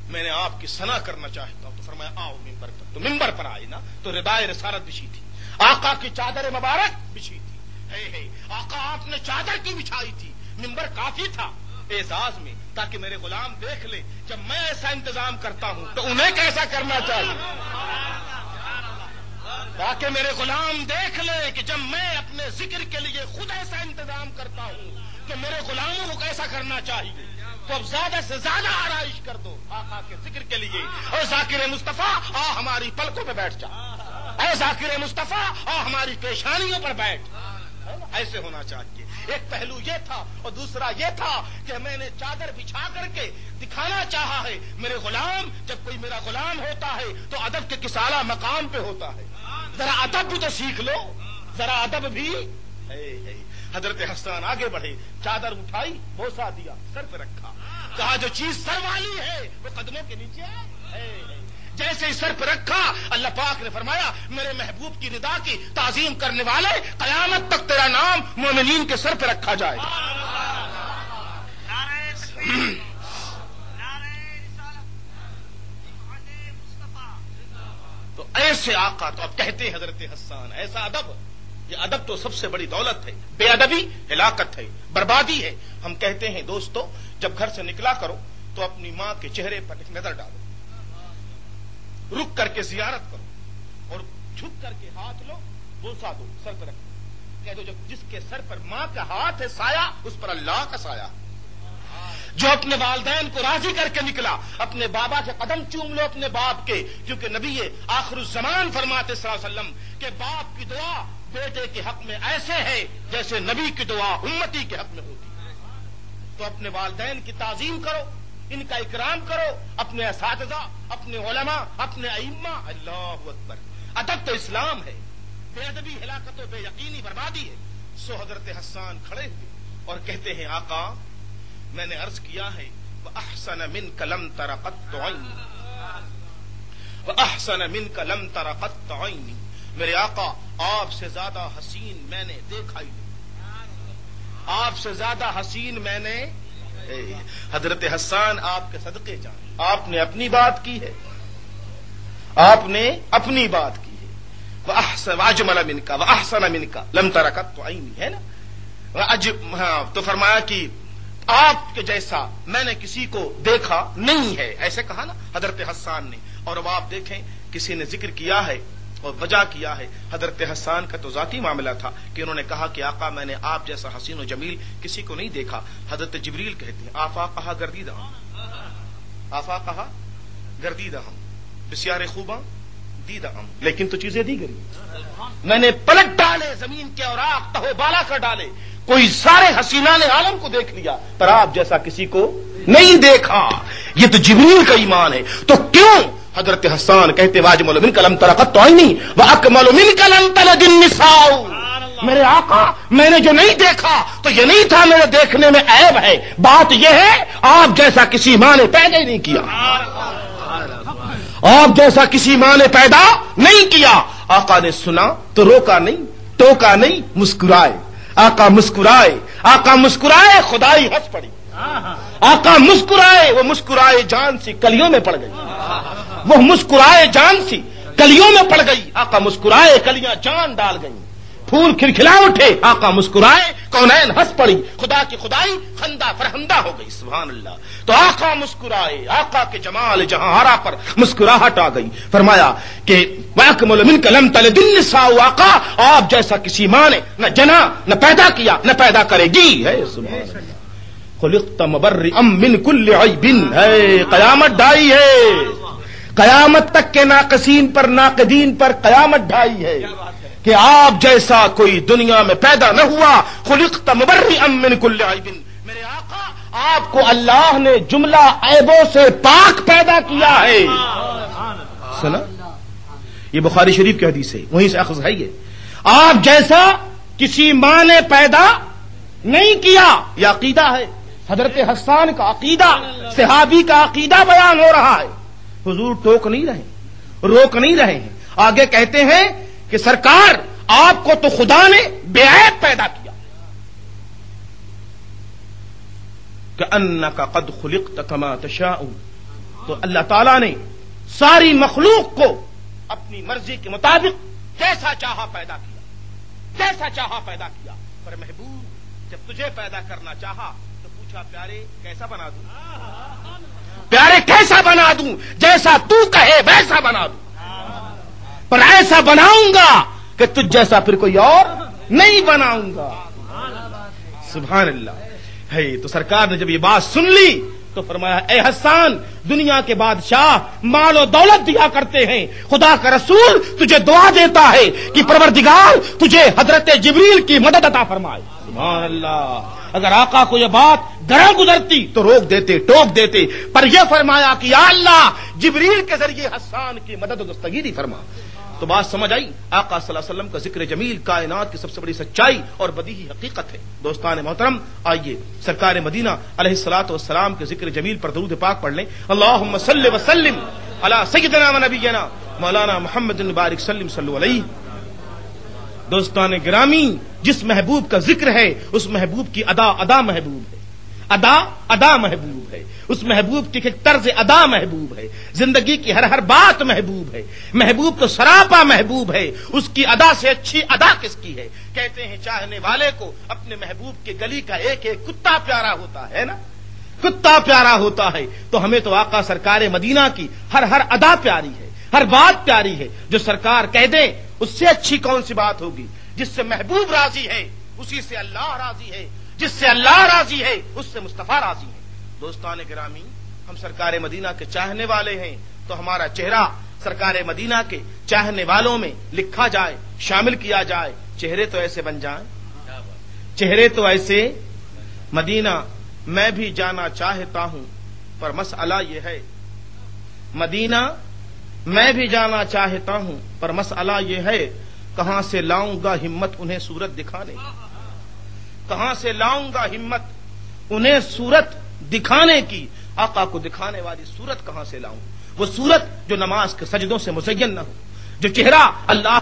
میں نے آپ کی ثنا کرنا چاہتا ہوں. تو فرمایا آؤ ممبر پر. تو ممبر پر آئے نا تو ردائے رسالت بچھی تھی. آقا کی چادر مبارک بچھی تھی. آقا آپ نے چادر کی بچھائی تھی. ممبر کافی تھا. اعزاز میں، تاکہ میرے غلام دیکھ لے جب میں ایسا انتظام کرتا ہوں تو انہیں کیسا کرنا چاہیے، تاکہ میرے غلام دیکھ لے کہ جب میں اپنے ذکر کے لیے خود ایسا انتظام کرتا ہوں تو میرے غلاموں کو کیسا کرنا چاہیے۔ تو اب زیادہ سے زیادہ آرائش کر دو آقا کے ذکر کے لیے، اور ذاکر مصطفیٰ آ ہماری پلکوں پہ بیٹھ جا، اے ذاکر مصطفیٰ آ ہماری پیشانیوں پر بیٹھ، ایسے ہونا چاہیے۔ ایک پہلو یہ تھا، اور دوسرا یہ تھا کہ میں نے چادر بچھا کر کے دکھانا چاہا ہے میرے غلام، جب کوئی میرا غلام ہوتا ہے تو ادب کے کس اعلیٰ مقام پہ ہوتا ہے، ذرا ادب بھی تو سیکھ لو، ذرا ادب بھی۔ حضرت حسان آگے بڑھے، چادر اٹھائی، بوسا دیا، سر پہ رکھا، کہا جو چیز سر والی ہے وہ قدموں کے نیچے ہے۔ جیسے ہی سر پہ رکھا، اللہ پاک نے فرمایا میرے محبوب کی ندا کی تعظیم کرنے والے قیامت تک تیرا نام مومنین کے سر پہ رکھا جائے گا۔ تو ایسے آقا، تو اب کہتے ہیں حضرت حسان ایسا ادب، یہ ادب تو سب سے بڑی دولت ہے، بے ادبی ہلاکت ہے، بربادی ہے۔ ہم کہتے ہیں دوستو، جب گھر سے نکلا کرو تو اپنی ماں کے چہرے پر ایک نظر ڈالو، رک کر کے زیارت کرو، اور جھک کر کے ہاتھ لو، بوسا دو، سر پر رکھو، کہہ دو جب جس کے سر پر ماں کا ہاتھ ہے سایہ، اس پر اللہ کا سایہ۔ جو اپنے والدین کو راضی کر کے نکلا، اپنے بابا کے قدم چوم لو اپنے باپ کے، کیونکہ نبی آخر الزمان فرماتے صلی اللہ علیہ وسلم کہ باپ کی دعا بیٹے کے حق میں ایسے ہے جیسے نبی کی دعا امتی کے حق میں ہوتی ہے۔ تو اپنے والدین کی تعظیم کرو، ان کا اکرام کرو، اپنے اساتذہ، اپنے علماء، اپنے ائمہ، اللہ اکبر۔ ادب تو اسلام ہے، بے ادبی ہلاکت و بے یقینی بربادی ہے۔ سو حضرت حسان کھڑے ہوئے اور کہتے ہیں آقا میں نے عرض کیا ہے وَأَحْسَنَ مِنْكَ لَمْ تَرَ قَطُّ عَيْنِي، وَأَحْسَنَ مِنْكَ لَمْ تَرَ قَطُّ عَيْنِي، میرے آقا آپ سے زیادہ حسین میں نے دیکھا ہی نہیں، آپ سے زیادہ حسین میں نے۔ حضرت حسان آپ کے صدقے جان، آپ نے اپنی بات کی ہے، آپ نے اپنی بات کی ہے۔ وَأَجْمَلَ مِنْكَ وَأَحْسَنَ مِنْكَ لَمْ تَرَ قَطُّ عَيْنِي، ہے نا۔ ہاں، تو فرمایا کہ آپ کے جیسا میں نے کسی کو دیکھا نہیں ہے، ایسے کہا نا حضرت حسان نے۔ اور اب آپ دیکھیں کسی نے ذکر کیا ہے اور وجہ کیا ہے، حضرت حسان کا تو ذاتی معاملہ تھا کہ انہوں نے کہا کہ آقا میں نے آپ جیسا حسین و جمیل کسی کو نہیں دیکھا۔ حضرت جبریل کہتے ہیں آفاقہا گردیدہم، آفاقہا گردیدہم، بسیار خوباں دیدہم، لیکن تو چیزیں دی گئی، میں نے پلٹ ڈالے زمین کے اوراق تہو بالا کر ڈالے، کوئی سارے حسینان عالم کو دیکھ لیا پر آپ جیسا کسی کو نہیں دیکھا۔ یہ تو جبریل کا ایمان ہے۔ تو کیوں حضرت حسان کہتے واجمل منک لم تر قط عینی واکمل منک لم تلد النساء، میرے آقا میں نے جو نہیں دیکھا تو یہ نہیں تھا میرے دیکھنے میں عیب ہے، بات یہ ہے آپ جیسا کسی ماں نے پیدا ہی نہیں کیا، آپ جیسا کسی ماں نے پیدا نہیں کیا۔ آقا نے سنا تو روکا نہیں، ٹوکا نہیں، مسکرائے۔ آقا مسکرائے، آقا مسکرائے، خدائی ہنس پڑی۔ آقا مسکرائے، وہ مسکرائے جان سی کلیوں میں پڑ گئی، وہ مسکرائے جان سی کلیوں میں پڑ گئی۔ آقا مسکرائے، کلیاں جان ڈال گئیں، پھول کھلکھلا اٹھے۔ آقا مسکرائے، کونین ہنس پڑی، خدا کی خدائی خندہ فرہندہ ہو گئی، سبحان اللہ۔ تو آقا مسکرائے، آقا کے جمال جہاں آرا پر مسکراہٹ آ گئی۔ فرمایا کہ وَأَكْمَلُ مِنْكَ لَمْ تَلِدِ النِّسَاءُ، آقا آپ جیسا کسی ماں نے نہ جنا، نہ پیدا کیا، نہ پیدا کرے گی، ہے سبحان اللہ۔ خلقت مبرئا من كل عیب، ہے قیامت ڈھائی ہے، قیامت تک کے ناقصین پر ناقدین پر قیامت ڈھائی ہے کہ آپ جیسا کوئی دنیا میں پیدا نہ ہوا۔ خلقت مبرئا من كل عیب، میرے آقا آپ کو اللہ نے جملہ عیبوں سے پاک پیدا کیا ہے۔ سنا، یہ بخاری شریف کی حدیث ہے، وہیں سے اخذ ہے۔ یہ آپ جیسا کسی ماں نے پیدا نہیں کیا، یہ عقیدہ ہے حضرت حسان کا، عقیدہ صحابی کا عقیدہ بیان ہو رہا ہے۔ حضور ٹوک نہیں رہے، روک نہیں رہے ہیں، آگے کہتے ہیں کہ سرکار آپ کو تو خدا نے بے عیب پیدا کیا، کأنک قد خلقت کما تشاء، تو اللہ تعالیٰ نے ساری مخلوق کو اپنی مرضی کے مطابق جیسا چاہا پیدا کیا، جیسا چاہا پیدا کیا۔ پر محبوب جب تجھے پیدا کرنا چاہا تو پوچھا پیارے کیسا بنا دوں, پیارے کیسا بنا دوں, جیسا تو کہے ویسا بنا دوں, پر ایسا بناؤں گا کہ تجھ جیسا پھر کوئی اور نہیں بناؤں گا. سبحان اللہ ہے. تو سرکار نے جب یہ بات سن لی تو فرمایا اے حسان, دنیا کے بادشاہ مال و دولت دیا کرتے ہیں, خدا کا رسول تجھے دعا دیتا ہے کہ پروردگار تجھے حضرت جبریل کی مدد عطا فرمائے. سبحان اللہ. اگر آقا کو یہ بات گراں گزرتی تو روک دیتے, ٹوک دیتے, پر یہ فرمایا کہ یا اللہ جبریل کے ذریعے حسان کی مدد و دستگیری فرما. تو بات سمجھ آئی. آقا صلی اللہ علیہ وسلم کا ذکر جمیل کائنات کی سب سے بڑی سچائی اور بدیہی حقیقت ہے. دوستان محترم, آئیے سرکار مدینہ علیہ الصلوۃ والسلام کے ذکر جمیل پر درود پاک پڑھ لیں. اللہم صلی وسلم علی سیدنا و نبینا مولانا محمد بارک سلم صلو علیہ. دوستان گرامی, جس محبوب کا ذکر ہے اس محبوب کی ادا محبوب ہے, ادا محبوب ہے, اس محبوب کی طرز ادا محبوب ہے, زندگی کی ہر بات محبوب ہے. محبوب تو سراپا محبوب ہے, اس کی ادا سے اچھی ادا کس کی ہے. کہتے ہیں چاہنے والے کو اپنے محبوب کے گلی کا ایک ایک کتا پیارا ہوتا ہے نا, کتا پیارا ہوتا ہے. تو ہمیں تو آقا سرکار مدینہ کی ہر ادا پیاری ہے, ہر بات پیاری ہے. جو سرکار کہہ دیں اس سے اچھی کون سی بات ہوگی. جس سے محبوب راضی ہے اسی سے اللہ راضی ہے, جس سے اللہ راضی ہے اس سے مصطفیٰ راضی ہے. دوستان گرامی, ہم سرکار مدینہ کے چاہنے والے ہیں تو ہمارا چہرہ سرکار مدینہ کے چاہنے والوں میں لکھا جائے, شامل کیا جائے. چہرے تو ایسے بن جائیں, چہرے تو ایسے. مدینہ میں بھی جانا چاہتا ہوں پر مسئلہ یہ ہے, مدینہ میں بھی جانا چاہتا ہوں پر مسئلہ یہ ہے, کہاں سے لاؤں گا ہمت انہیں صورت دکھانے, کہاں سے لاؤں گا ہمت انہیں صورت دکھانے کی. آقا کو دکھانے والی صورت کہاں سے لاؤں, وہ صورت جو نماز کے سجدوں سے مزین نہ ہو, جو چہرہ اللہ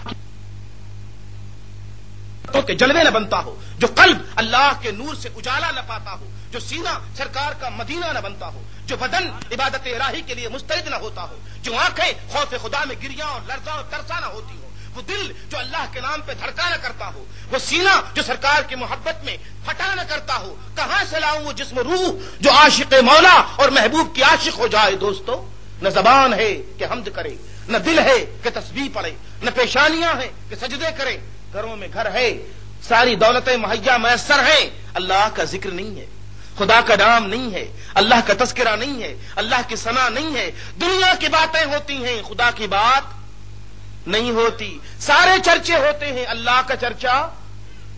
کے جلوے نہ بنتا ہو, جو قلب اللہ کے نور سے اجالا نہ پاتا ہو, جو سینہ سرکار کا مدینہ نہ بنتا ہو, جو بدن عبادت الہی کے لیے مستعد نہ ہوتا ہو, جو آنکھیں خوف خدا میں گریاں اور لرزاں اور ترساں نہ ہوتی ہو, وہ دل جو اللہ کے نام پہ دھڑکا نہ کرتا ہو, وہ سینہ جو سرکار کی محبت میں پھٹا نہ کرتا ہو. کہاں سے لاؤں وہ جسم روح جو عاشق مولا اور محبوب کی عاشق ہو جائے. دوستو, نہ زبان ہے کہ حمد کرے, نہ دل ہے کہ تسبیح پڑھے, نہ پیشانیاں ہیں کہ سجدے کرے. گھروں میں گھر ہے, ساری دولتیں مہیا میسر ہیں, اللہ کا ذکر نہیں ہے, خدا کا نام نہیں ہے, اللہ کا تذکرہ نہیں ہے, اللہ کی ثنا نہیں ہے. دنیا کی باتیں ہوتی ہیں, خدا کی بات نہیں ہوتی. سارے چرچے ہوتے ہیں, اللہ کا چرچا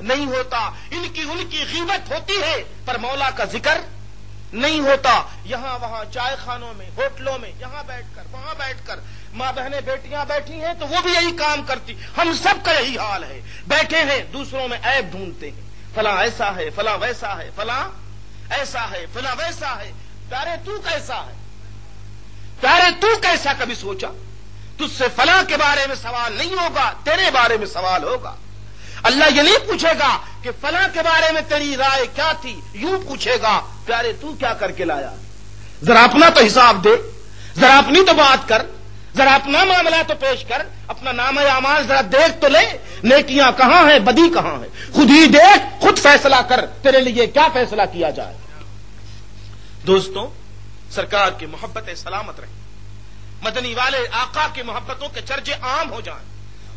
نہیں ہوتا. ان کی غیبت ہوتی ہے پر مولا کا ذکر نہیں ہوتا. یہاں وہاں چائے خانوں میں, ہوٹلوں میں, یہاں بیٹھ کر وہاں بیٹھ کر ماں بہنیں بیٹیاں بیٹھی ہیں تو وہ بھی یہی کام کرتی. ہم سب کا یہی حال ہے, بیٹھے ہیں دوسروں میں عیب ڈھونڈتے ہیں, فلاں ایسا ہے, فلاں ویسا ہے, فلاں ایسا ہے, فلاں ویسا ہے. پیارے تو کیسا ہے, پیارے تو کیسا, کبھی سوچا تجھ سے فلاں کے بارے میں سوال نہیں ہوگا, تیرے بارے میں سوال ہوگا. اللہ یہ نہیں پوچھے گا کہ فلاں کے بارے میں تیری رائے کیا تھی, یوں پوچھے گا پیارے تو کیا کر کے لایا. ذرا اپنا تو حساب دے, ذرا اپنی تو بات کر, ذرا اپنا معاملہ تو پیش کر, اپنا نام اعمال ذرا دیکھ تو لے, نیکیاں کہاں ہیں, بدی کہاں ہے. خود ہی دیکھ, خود فیصلہ کر, تیرے لیے کیا فیصلہ کیا جائے. دوستوں, سرکار کی محبتیں سلامت رہیں, مدنی والے آقا کی محبتوں کے چرچے عام ہو جائیں,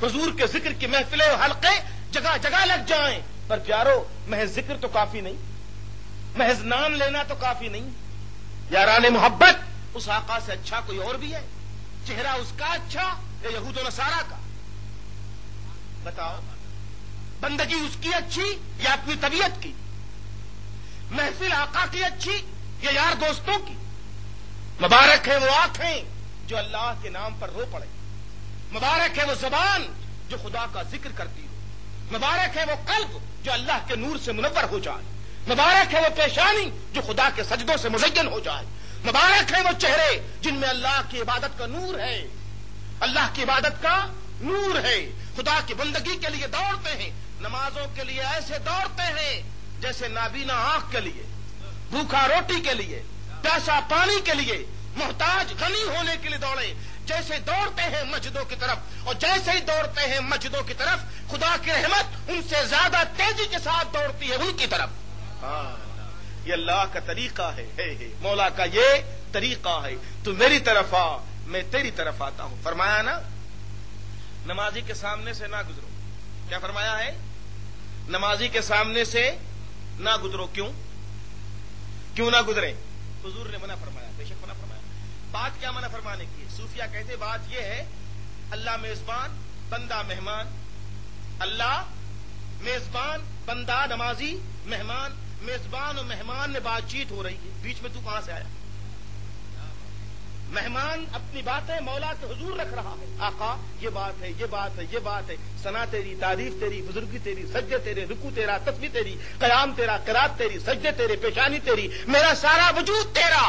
حضور کے ذکر کی محفلیں و حلقے جگہ جگہ لگ جائیں. پر پیارو, محض ذکر تو کافی نہیں, محض نام لینا تو کافی نہیں. یاران محبت, اس آقا سے اچھا کوئی اور بھی ہے؟ چہرہ اس کا اچھا یا یہود و نصارہ کا؟ بتاؤ. بندگی اس کی اچھی یا اپنی طبیعت کی؟ محفل آقا کی اچھی یا یار دوستوں کی؟ مبارک ہے وہ آنکھیں جو اللہ کے نام پر رو پڑے, مبارک ہے وہ زبان جو خدا کا ذکر کرتی ہو, مبارک ہے وہ قلب جو اللہ کے نور سے منور ہو جائے, مبارک ہے وہ پیشانی جو خدا کے سجدوں سے مزین ہو جائے, مبارک ہے وہ چہرے جن میں اللہ کی عبادت کا نور ہے, اللہ کی عبادت کا نور ہے. خدا کی بندگی کے لیے دوڑتے ہیں, نمازوں کے لیے ایسے دوڑتے ہیں جیسے نابینا آنکھ کے لیے, بھوکھا روٹی کے لیے, پیاسا پانی کے لیے, محتاج غنی ہونے کے لیے دوڑے. جیسے دوڑتے ہیں مسجدوں کی طرف, اور جیسے ہی دوڑتے ہیں مسجدوں کی طرف, خدا کی رحمت ان سے زیادہ تیزی کے ساتھ دوڑتی ہے ان کی طرف. یہ اللہ کا طریقہ ہے مولا کا یہ طریقہ ہے، تو میری طرف آ میں تیری طرف آتا ہوں۔ فرمایا نا نمازی کے سامنے سے نہ گزرو، کیا فرمایا ہے؟ نمازی کے سامنے سے نہ گزرو۔ کیوں نہ گزرے؟ حضور نے منع فرمایا، بے شک منع فرمایا۔ بات کیا منع فرمانے کی ہے؟ صوفیہ کہتے بات یہ ہے اللہ میزبان بندہ مہمان، اللہ میزبان بندہ نمازی مہمان، میزبان اور مہمان میں بات چیت ہو رہی ہے، بیچ میں تو کہاں سے آیا؟ مہمان اپنی باتیں مولا کے حضور رکھ رہا ہے، آقا یہ بات ہے، یہ بات ہے، یہ بات ہے، ثنا تیری، تعریف تیری، بزرگی تیری، سجدے تیرے، رکوع تیرا، تسبیح تیری، قیام تیرا، قرات تیری، سجدے تیرے، پیشانی تیری، میرا سارا وجود تیرا۔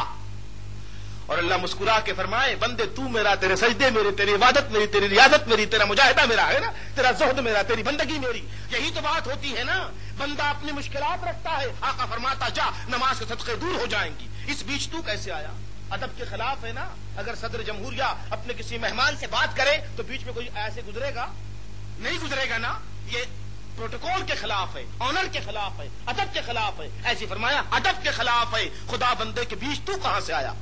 اور اللہ مسکرا کے فرمائے بندے تو میرا، تیرے سجدے میرے، تیری عبادت میری، تیری ریاضت میری، تیرا مجاہدہ میرا ہے نا، تیرا زہد میرا، تیری بندگی میری۔ یہی تو بات ہوتی ہے نا، بندہ اپنی مشکلات رکھتا ہے، آقا فرماتا جا نماز کے صدقے دور ہو جائیں گی۔ اس بیچ تو کیسے آیا؟ ادب کے خلاف ہے نا، اگر صدر جمہوریہ اپنے کسی مہمان سے بات کرے تو بیچ میں کوئی ایسے گزرے گا؟ نہیں گزرے گا نا، یہ پروٹوکول کے خلاف ہے، آنر کے خلاف ہے، ادب کے خلاف ہے۔ ایسی فرمایا ادب کے خلاف ہے، خدا بندے کے بیچ تو کہاں سے آیا؟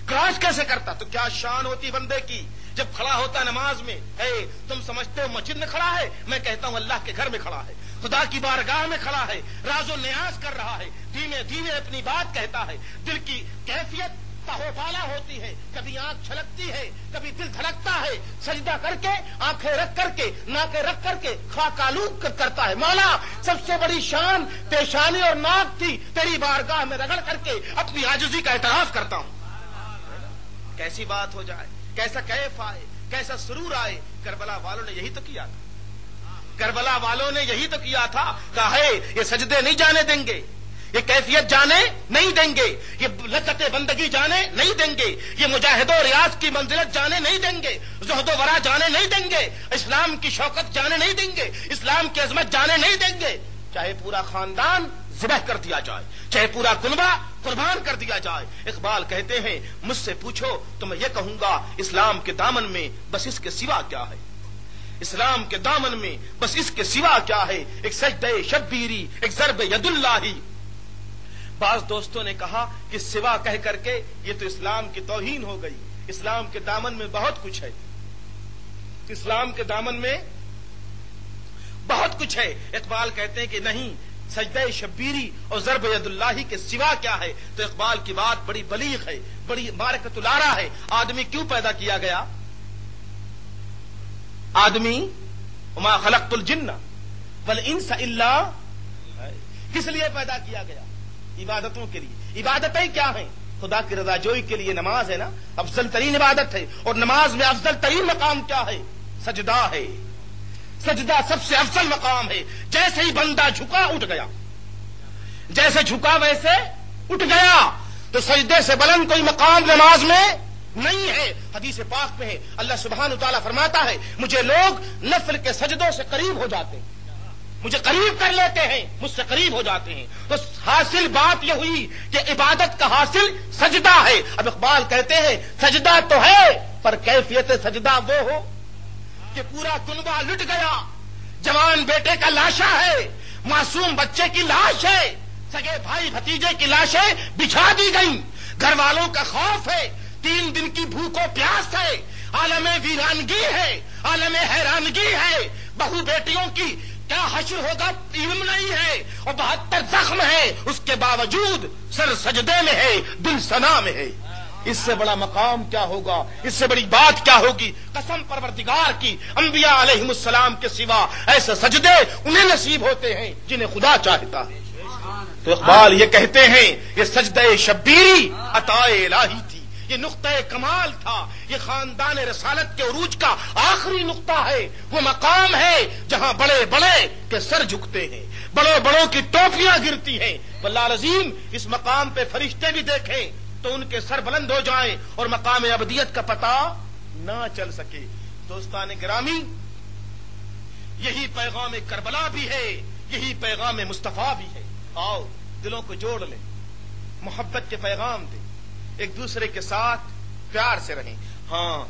کراس کیسے کرتا؟ تو کیا شان ہوتی بندے کی جب کھڑا ہوتا نماز میں، تم سمجھتے ہو مسجد میں کھڑا ہے، میں کہتا ہوں اللہ کے گھر میں کھڑا ہے، خدا کی بارگاہ میں کھڑا ہے، راز و نیاز کر رہا ہے، دھیمے دھیمے اپنی بات کہتا ہے، دل کی کیفیت تہو بالا ہوتی ہے، کبھی آنکھ چھلکتی ہے، کبھی دل دھڑکتا ہے، سجدہ کر کے آنکھیں رکھ کر کے ناکیں رکھ کر کے خاک آلود کرتا ہے، مولا سب سے بڑی شان پیشانی اور ناک تھی، تیری بارگاہ میں رگڑ کر کے اپنی عاجزی کا اعتراف کرتا ہوں۔ کیسی بات ہو جائے، کیسا کیف آئے، کیسا سرور آئے۔ کربلا والوں نے یہی تو کیا تھا، کربلا والوں نے یہی تو کیا تھا، کہا ہے یہ سجدے نہیں جانے دیں گے، یہ کیفیت جانے نہیں دیں گے، یہ لذت بندگی جانے نہیں دیں گے، یہ مجاہد و ریاض کی منزلت جانے نہیں دیں گے، زہد و ورع جانے نہیں دیں گے، اسلام کی شوکت جانے نہیں دیں گے، اسلام کی عظمت جانے نہیں دیں گے، چاہے پورا خاندان ذبح کر دیا جائے، چاہے پورا کنبہ قربان کر دیا جائے۔ اقبال کہتے ہیں مجھ سے پوچھو تو میں یہ کہوں گا اسلام کے دامن میں بس اس کے سوا کیا ہے، اسلام کے دامن میں بس اس کے سوا کیا ہے؟ ایک سجدہ شبیری، ایک ضرب ید اللہ۔ بعض دوستوں نے کہا کہ سوا کہہ کر کے یہ تو اسلام کی توہین ہو گئی، اسلام کے دامن میں بہت کچھ ہے، اسلام کے دامن میں بہت کچھ ہے۔ اقبال کہتے ہیں کہ نہیں، سجدہ شبیری اور ضرب ید اللہ کے سوا کیا ہے؟ تو اقبال کی بات بڑی بلیغ ہے، بڑی معرکۃ الارا ہے۔ آدمی کیوں پیدا کیا گیا؟ آدمی وما خلقت الجن والانس الا، کس لیے پیدا کیا گیا؟ عبادتوں کے لیے۔ عبادتیں کیا ہیں؟ خدا کی رضا جوئی کے لیے نماز ہے نا، افضل ترین عبادت ہے، اور نماز میں افضل ترین مقام کیا ہے؟ سجدہ ہے، سجدہ سب سے افضل مقام ہے۔ جیسے ہی بندہ جھکا اٹھ گیا، جیسے جھکا ویسے اٹھ گیا، تو سجدے سے بلند کوئی مقام نماز میں نہیں ہے۔ حدیث پاک میں ہے اللہ سبحانہ تعالیٰ فرماتا ہے مجھے لوگ نفل کے سجدوں سے قریب ہو جاتے ہیں، مجھے قریب کر لیتے ہیں، مجھ سے قریب ہو جاتے ہیں۔ تو حاصل بات یہ ہوئی کہ عبادت کا حاصل سجدہ ہے۔ اب اقبال کہتے ہیں سجدہ تو ہے پر کیفیت سجدہ وہ ہو کہ پورا کنبہ لٹ گیا، جوان بیٹے کا لاشا ہے، معصوم بچے کی لاش ہے، سگے بھائی بھتیجے کی لاشیں بچھا دی گئیں، گھر والوں کا خوف ہے، 3 دن کی بھوک و پیاس ہے، عالم ویرانگی ہے، عالم حیرانگی ہے، بہو بیٹیوں کی کیا حشر ہوگا علم نہیں ہے، اور 72 زخم ہے، اس کے باوجود سر سجدے میں ہے، دل ثنا میں ہے۔ اس سے بڑا مقام کیا ہوگا، اس سے بڑی بات کیا ہوگی؟ قسم پروردگار کی، انبیاء علیہم السلام کے سوا ایسے سجدے انہیں نصیب ہوتے ہیں جنہیں خدا چاہتا ہے۔ تو اقبال یہ کہتے ہیں یہ سجدہ شبیری عطا الہی تھی، یہ نقطہ کمال تھا، یہ خاندان رسالت کے عروج کا آخری نقطہ ہے، وہ مقام ہے جہاں بڑے بڑے کے سر جھکتے ہیں، بڑوں بڑوں کی ٹوپیاں گرتی ہیں۔ واللہ العظیم اس مقام پہ فرشتے بھی دیکھیں تو ان کے سر بلند ہو جائیں اور مقام ابدیت کا پتہ نہ چل سکے۔ دوستان گرامی، یہی پیغام کربلا بھی ہے، یہی پیغام مصطفیٰ بھی ہے۔ آؤ دلوں کو جوڑ لیں، محبت کے پیغام دیں، ایک دوسرے کے ساتھ پیار سے رہیں۔ ہاں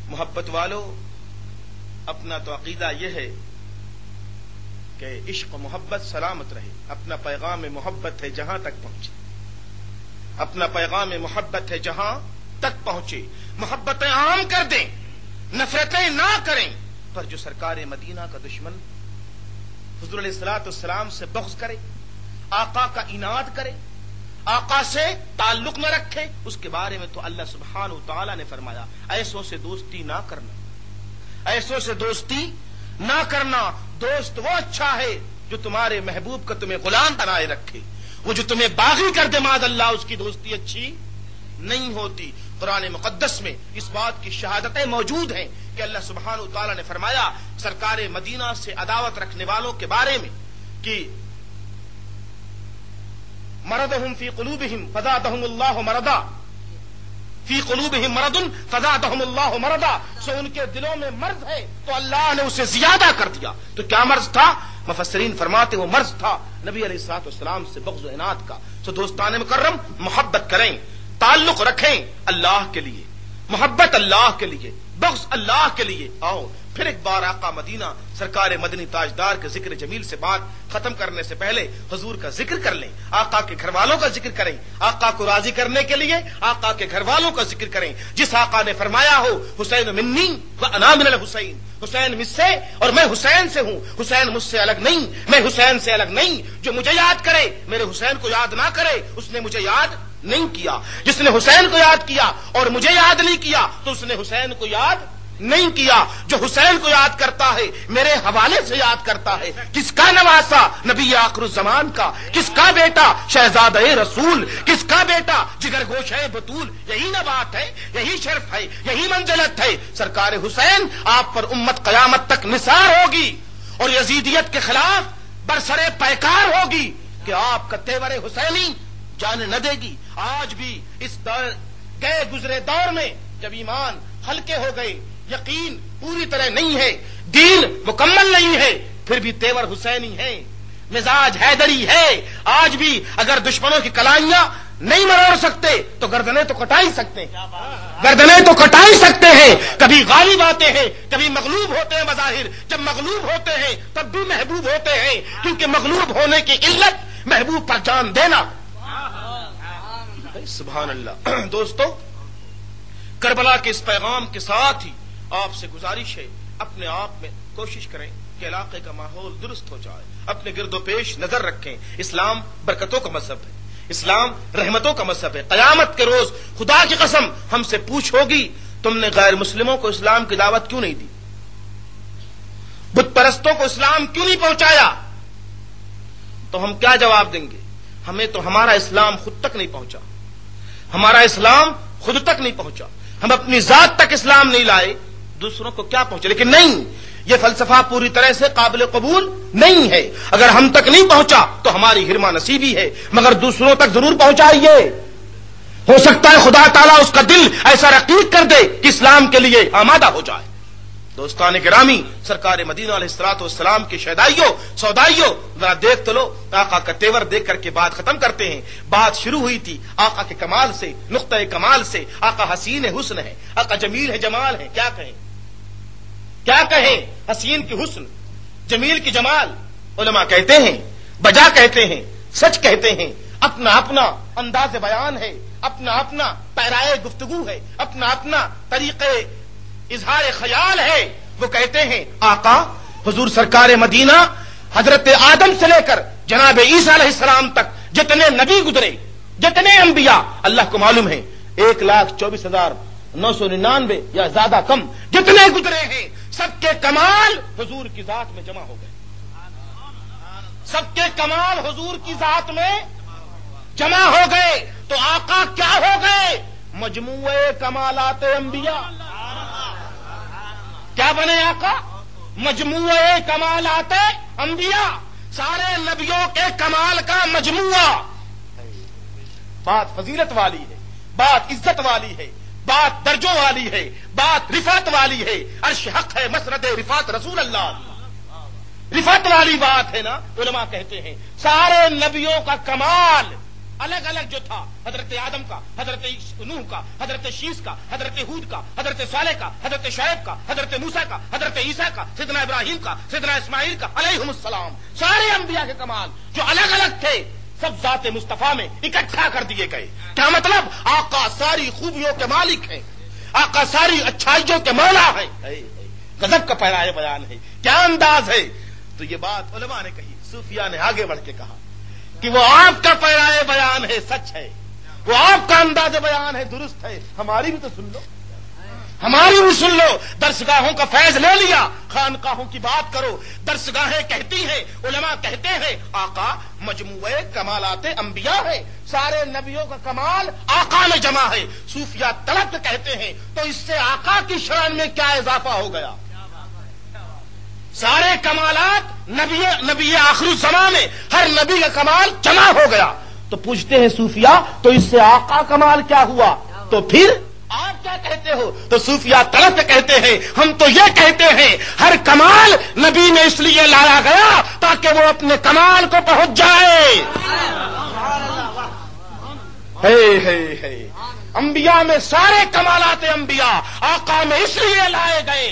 محبت والو، اپنا تو عقیدہ یہ ہے کہ عشق و محبت سلامت رہے. اپنا پیغام محبت ہے جہاں تک پہنچے، اپنا پیغام محبت ہے جہاں تک پہنچے. محبتیں عام کر دیں، نفرتیں نہ کریں. پر جو سرکار مدینہ کا دشمن حضور علیہ الصلوۃ والسلام سے بغض کرے، آقا کا اناد کرے، آقا سے تعلق نہ رکھے، اس کے بارے میں تو اللہ سبحانہ و تعالی نے فرمایا ایسوں سے دوستی نہ کرنا، ایسوں سے دوستی نہ کرنا. دوست وہ اچھا ہے جو تمہارے محبوب کا تمہیں غلام بنائے رکھے. وہ جو تمہیں باغی کر دے معاذ اللہ، اس کی دوستی اچھی نہیں ہوتی. قرآن مقدس میں اس بات کی شہادتیں موجود ہیں کہ اللہ سبحانہ و تعالی نے فرمایا سرکار مدینہ سے عداوت رکھنے والوں کے بارے میں کہ مرضهم فی قلوبہم فزادہم اللہ مرضا، فی قلوبہم مرض فزادہم اللہ مرضا. سو ان کے دلوں میں مرض ہے تو اللہ نے اسے زیادہ کر دیا. تو کیا مرض تھا؟ مفسرین فرماتے وہ مرض تھا نبی علیہ الصلوۃ والسلام سے بغض و عناد کا. سو دوستان مکرم، محبت کریں، تعلق رکھیں اللہ کے لیے، محبت اللہ کے لیے، بغض اللہ کے لیے. آؤ پھر ایک بار آقا مدینہ سرکار مدنی تاجدار کے ذکر جمیل سے بات ختم کرنے سے پہلے حضور کا ذکر کر لیں، آقا کے گھر والوں کا ذکر کریں. آقا کو راضی کرنے کے لیے آقا کے گھر والوں کا ذکر کریں. جس آقا نے فرمایا ہو حسین منی و انا من الحسین، حسین مجھ سے اور میں حسین سے ہوں، حسین مجھ سے الگ نہیں، میں حسین سے الگ نہیں. جو مجھے یاد کرے میرے حسین کو یاد نہ کرے اس نے مجھے یاد نہیں کیا. جس نے حسین کو یاد کیا اور مجھے یاد نہیں کیا تو اس نے حسین کو یاد نہیں کیا. جو حسین کو یاد کرتا ہے میرے حوالے سے یاد کرتا ہے. کس کا نواسا؟ نبی آخر الزمان کا. کس کا بیٹا؟ شہزادہ رسول. کس کا بیٹا؟ جگر گوشہ بطول. یہی نہ بات ہے، یہی شرف ہے، یہی منزلت ہے. سرکار حسین آپ پر امت قیامت تک نثار ہوگی اور یزیدیت کے خلاف برسرے پیکار ہوگی کہ آپ کا تیور حسینی جانے نہ دے گی. آج بھی اس گئے گزرے دور میں جب ایمان ہلکے ہو گئے، یقین پوری طرح نہیں ہے، دین مکمل نہیں ہے، پھر بھی تیور حسینی ہے، مزاج حیدری ہے. آج بھی اگر دشمنوں کی کلائیاں نہیں مروڑ سکتے تو گردنیں تو کٹا ہی سکتے ہیں، گردنیں تو کٹا ہی سکتے ہیں. کبھی غالب آتے ہیں، کبھی مغلوب ہوتے ہیں. بظاہر جب مغلوب ہوتے ہیں تب بھی محبوب ہوتے ہیں، کیونکہ مغلوب ہونے کی علت محبوب پر جان دینا. سبحان اللہ. دوستو، کربلا کے اس پیغام کے ساتھ ہی آپ سے گزارش ہے اپنے آپ میں کوشش کریں کہ علاقے کا ماحول درست ہو جائے. اپنے گرد و پیش نظر رکھیں. اسلام برکتوں کا مذہب ہے، اسلام رحمتوں کا مذہب ہے. قیامت کے روز خدا کی قسم ہم سے پوچھ ہوگی تم نے غیر مسلموں کو اسلام کی دعوت کیوں نہیں دی، بت پرستوں کو اسلام کیوں نہیں پہنچایا؟ تو ہم کیا جواب دیں گے؟ ہمیں تو ہمارا اسلام خود تک نہیں پہنچا، ہمارا اسلام خود تک نہیں پہنچا. ہم اپنی ذات تک اسلام نہیں لائے، دوسروں کو کیا پہنچے؟ لیکن نہیں، یہ فلسفہ پوری طرح سے قابل قبول نہیں ہے. اگر ہم تک نہیں پہنچا تو ہماری حرمہ نصیبی ہے، مگر دوسروں تک ضرور پہنچائیے. ہو سکتا ہے خدا تعالیٰ اس کا دل ایسا رقیق کر دے کہ اسلام کے لیے آمادہ ہو جائے. دوستان گرامی، سرکار مدینہ علیہ الصلوۃ والسلام کے شہدائیوں سودائیوں، ذرا دیکھ تو لو. آقا کا تیور دیکھ کر کے بات ختم کرتے ہیں. بات شروع ہوئی تھی آقا کے کمال سے، نقطۂ کمال سے. آقا حسین حسن ہے، آقا جمیل ہے، جمال ہے. کیا کہیں، کیا کہیں؟ حسین کی حسن، جمیل کی جمال. علماء کہتے ہیں، بجا کہتے ہیں، سچ کہتے ہیں. اپنا اپنا انداز بیان ہے، اپنا اپنا پیرائے گفتگو ہے، اپنا اپنا طریقے اظہار خیال ہے. وہ کہتے ہیں آقا حضور سرکار مدینہ حضرت آدم سے لے کر جناب عیسیٰ علیہ السلام تک جتنے نبی گزرے، جتنے انبیاء اللہ کو معلوم ہے 1,24,999 یا زیادہ کم جتنے گزرے ہیں، سب کے کمال حضور کی ذات میں جمع ہو گئے. سب کے کمال حضور کی ذات میں جمع ہو گئے. تو آقا کیا ہو گئے؟ مجموعے کمالات انبیاء. کیا بنے آقا؟ مجموعے کمالات انبیاء، سارے نبیوں کے کمال کا مجموعہ. بات فضیلت والی ہے، بات عزت والی ہے، بات درجوں والی ہے، بات رفعت والی ہے. عرش حق ہے، مسرد رفعت رسول اللہ، رفعت والی بات ہے نا. علماء کہتے ہیں سارے نبیوں کا کمال الگ الگ جو تھا، حضرت آدم کا، حضرت نوح کا، حضرت شیس کا، حضرت ہود کا، حضرت صالح کا، حضرت شعیب کا، حضرت موسیٰ کا، حضرت عیسیٰ کا، سیدنا ابراہیم کا، سیدنا اسماعیل کا علیہم السلام، سارے انبیاء کے کمال جو الگ الگ تھے سب ذات مصطفیٰ میں اکٹھا کر دیے گئے۔ کیا مطلب؟ آقا ساری خوبیوں کے مالک ہیں، آقا ساری اچھائیوں کے مولا ہیں۔ غضب کا پیرائے بیان ہے، کیا انداز ہے! تو یہ بات علماء نے کہی، صوفیاء نے آگے بڑھ کے کہا کہ وہ آپ کا پیرائے بیان ہے، سچ ہے، وہ آپ کا انداز بیان ہے، درست ہے، ہماری بھی تو سن لو، ہماری بھی سن لو۔ درسگاہوں کا فیض لے لیا، خانقاہوں کی بات کرو۔ درسگاہیں کہتی ہیں، علماء کہتے ہیں، آقا مجموعہ کمالات انبیاء ہے، سارے نبیوں کا کمال آقا میں جمع ہے۔ صوفیاء طلب کہتے ہیں تو اس سے آقا کی شان میں کیا اضافہ ہو گیا؟ سارے کمالات نبی آخر الزمان میں ہر نبی کا کمال جمع ہو گیا۔ تو پوچھتے ہیں صوفیاء تو اس سے آقا کمال کیا ہوا؟ تو پھر آپ کیا کہتے ہو؟ تو صوفیاء طلب کہتے ہیں، ہم تو یہ کہتے ہیں ہر کمال نبی میں اس لیے لایا گیا تاکہ وہ اپنے کمال کو پہنچ جائے۔ انبیاء میں سارے کمالات انبیاء آقا میں اس لیے لائے گئے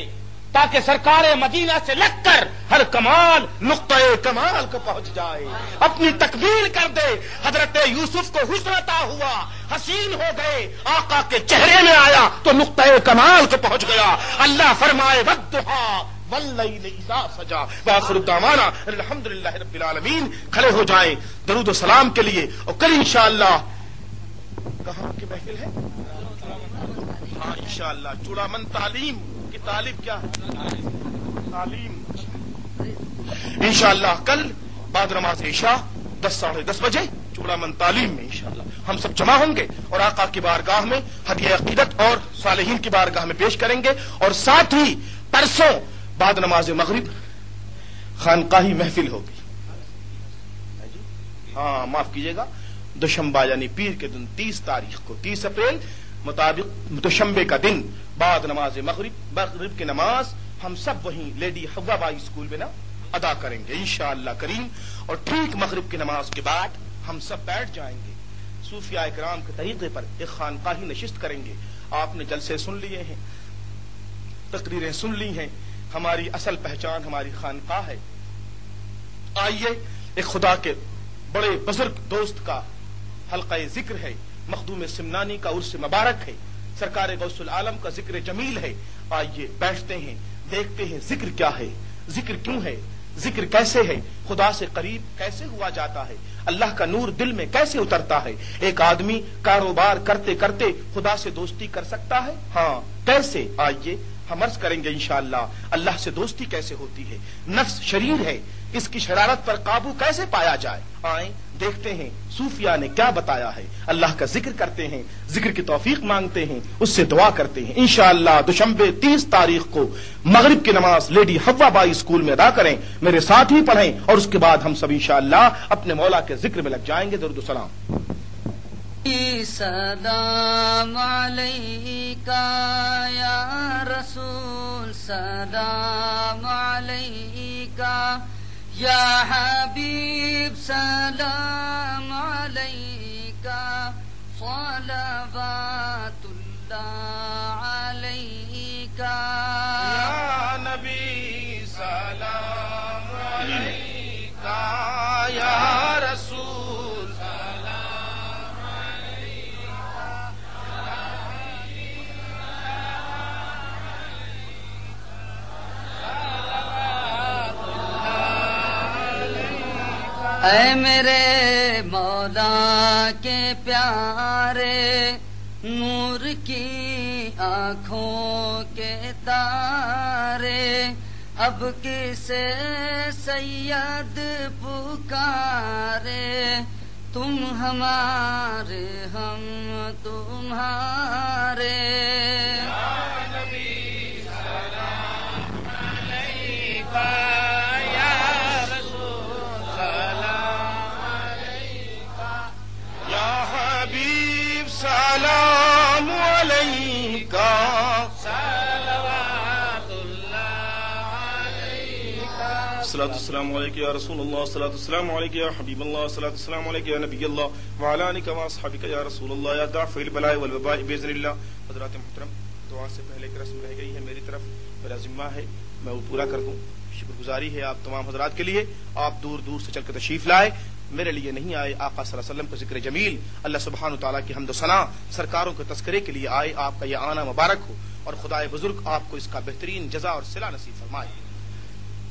تاکہ سرکار مدینہ سے لگ کر ہر کمال نقطۂ کمال کو پہنچ جائے۔ اپنی تکمیل کر دے۔ حضرت یوسف کو حسن عطا ہوا، حسین ہو گئے، آقا کے چہرے میں آیا تو نقطۂ کمال کو پہنچ گیا۔ اللہ فرمائے والضحیٰ واللیل اذا سجا وآخر دعوانا الحمدللہ رب العالمین۔ کھڑے ہو جائیں درود و سلام کے لیے، اور کل انشاءاللہ کہاں کی محفل ہے؟ ہاں انشاءاللہ چوڑامن تعلیم کی طالب کیا ہے؟ تعلیم انشاءاللہ کل بعد نماز عشاء 10 ساڑھے 10 بجے چوڑامن تعلیم میں انشاءاللہ ہم سب جمع ہوں گے اور آقا کی بارگاہ میں ہدیہ عقیدت اور صالحین کی بارگاہ میں پیش کریں گے۔ اور ساتھ ہی پرسوں بعد نماز مغرب خانقاہی محفل ہوگی۔ ہاں معاف کیجیے گا، دوشنبہ یعنی پیر کے دن 30 تاریخ کو 30 اپریل مطابق دوشنبے کا دن بعد نماز مغرب کی نماز ہم سب وہیں لیڈی حوا بائی اسکول میں نا ادا کریں گے انشاءاللہ کریم۔ اور ٹھیک مغرب کی نماز کے بعد ہم سب بیٹھ جائیں گے، صوفیاء کرام کے طریقے پر ایک خانقاہی نشست کریں گے۔ آپ نے جلسے سن لیے ہیں، تقریریں سن لی ہیں، ہماری اصل پہچان ہماری خانقاہ ہے۔ آئیے ایک خدا کے بڑے بزرگ دوست کا حلقہ ذکر ہے، مخدوم سمنانی کا عرس مبارک ہے، سرکار غوث العالم کا ذکر جمیل ہے۔ آئیے بیٹھتے ہیں، دیکھتے ہیں ذکر کیا ہے، ذکر کیوں ہے، ذکر کیسے ہے، خدا سے قریب کیسے ہوا جاتا ہے، اللہ کا نور دل میں کیسے اترتا ہے۔ ایک آدمی کاروبار کرتے کرتے خدا سے دوستی کر سکتا ہے؟ ہاں کیسے؟ آئیے ہم عرض کریں گے انشاءاللہ اللہ سے دوستی کیسے ہوتی ہے۔ نفس شریر ہے، اس کی شرارت پر قابو کیسے پایا جائے؟ آئیں دیکھتے ہیں صوفیاء نے کیا بتایا ہے۔ اللہ کا ذکر کرتے ہیں، ذکر کی توفیق مانگتے ہیں، اس سے دعا کرتے ہیں۔ انشاءاللہ دوشنبے 30 تاریخ کو مغرب کی نماز لیڈی حوا بائی اسکول میں ادا کریں، میرے ساتھ ہی پڑھیں، اور اس کے بعد ہم سب انشاءاللہ اپنے مولا کے ذکر میں لگ جائیں گے۔ درود و سلام۔ سلام علیکہ یا رسول، سلام علیکہ یا حبیب، سلام علیکہ صلوات اللہ علیکہ یا نبی سلام علیکہ یا رسول اے میرے مولا کے پیارے، نور کی آنکھوں کے تارے، اب کسے سید پکارے، تم ہمارے ہم تمہارے۔ سلام علیکہ صلوات اللہ علیکہ۔ والسلام علیک یا رسول اللہ، الصلاۃ والسلام علیک یا حبیب اللہ، الصلاۃ والسلام علیک یا نبی اللہ وعلی آلک واصحابک یا رسول اللہ یا دافع البلاء والوباء باذن اللہ۔ حضرات محترم، دعا سے پہلے ایک رسم رہ گئی ہے میری طرف، میرا ذمہ ہے میں وہ پورا کر دوں۔ شکر گزاری ہے آپ تمام حضرات کے لیے، آپ دور دور سے چل کر تشریف لائے، میرے لیے نہیں آئے، آقا صلی اللہ علیہ وسلم کا ذکر جمیل، اللہ سبحانہ تعالیٰ کی حمد و ثنا، سرکاروں کے تذکرے کے لیے آئے۔ آپ کا یہ آنا مبارک ہو اور خدائے بزرگ آپ کو اس کا بہترین جزا اور صلہ نصیب فرمائے۔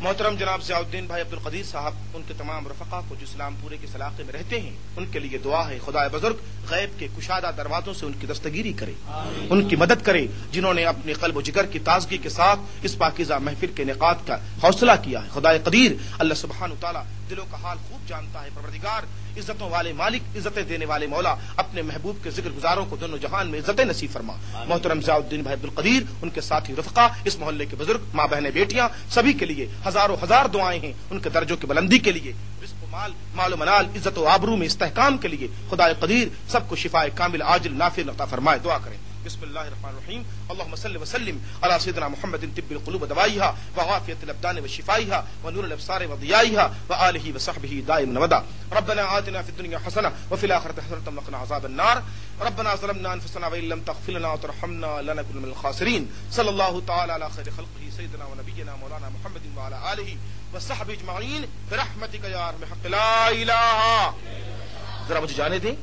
محترم جناب ضیاء الدین بھائی عبدالقدیر صاحب، ان کے تمام رفقا کو جو اسلام پورے کے علاقے میں رہتے ہیں، ان کے لیے دعا ہے خدائے بزرگ غیب کے کشادہ دروازوں سے ان کی دستگیری کرے، ان کی مدد کرے، جنہوں نے اپنے قلب و جگر کی تازگی کے ساتھ اس پاکیزہ محفل کے انعقاد کا حوصلہ کیا ہے۔ خدائے قدیر اللہ سبحانہ تعالیٰ دلوں کا حال خوب جانتا ہے۔ پروردگار عزتوں والے مالک، عزتیں دینے والے مولا، اپنے محبوب کے ذکر گزاروں کو دونوں جہان میں عزتیں نصیب فرما۔ محترم ضیاء الدین بھائی عبدالقدیر، ان کے ساتھی رفقا، اس محلے کے بزرگ، ماں بہنیں، بیٹیاں، سبھی کے لیے ہزاروں ہزار دعائیں ہیں، ان کے درجوں کی بلندی کے لیے، رزق و مال و منال، عزت و آبرو میں استحکام کے لیے خدائے قدیر سب کو شفائے کامل عاجل نافع عطا فرمائے۔ دعا کریں۔ بسم اللہ الرحمن الرحیم، اللهم صل وسلم على سيدنا محمد طب القلوب ودوائها وعافية الابدان وشفائها ونور الابصار وضيائها وآله وصحبه دائما ابدا۔ ربنا آتنا في الدنيا حسنة وفي الآخرة حسنة وقنا عذاب النار۔ ربنا ظلمنا انفسنا وإن لم تغفر لنا وترحمنا لنكن من الخاسرين۔ صلى الله تعالى على خير خلقه سيدنا ونبينا مولانا محمد وعلى آله وصحبه اجمعين برحمتك يا ارحم الراحمين۔ لا الہ، ذرا مجھے جانے دیں۔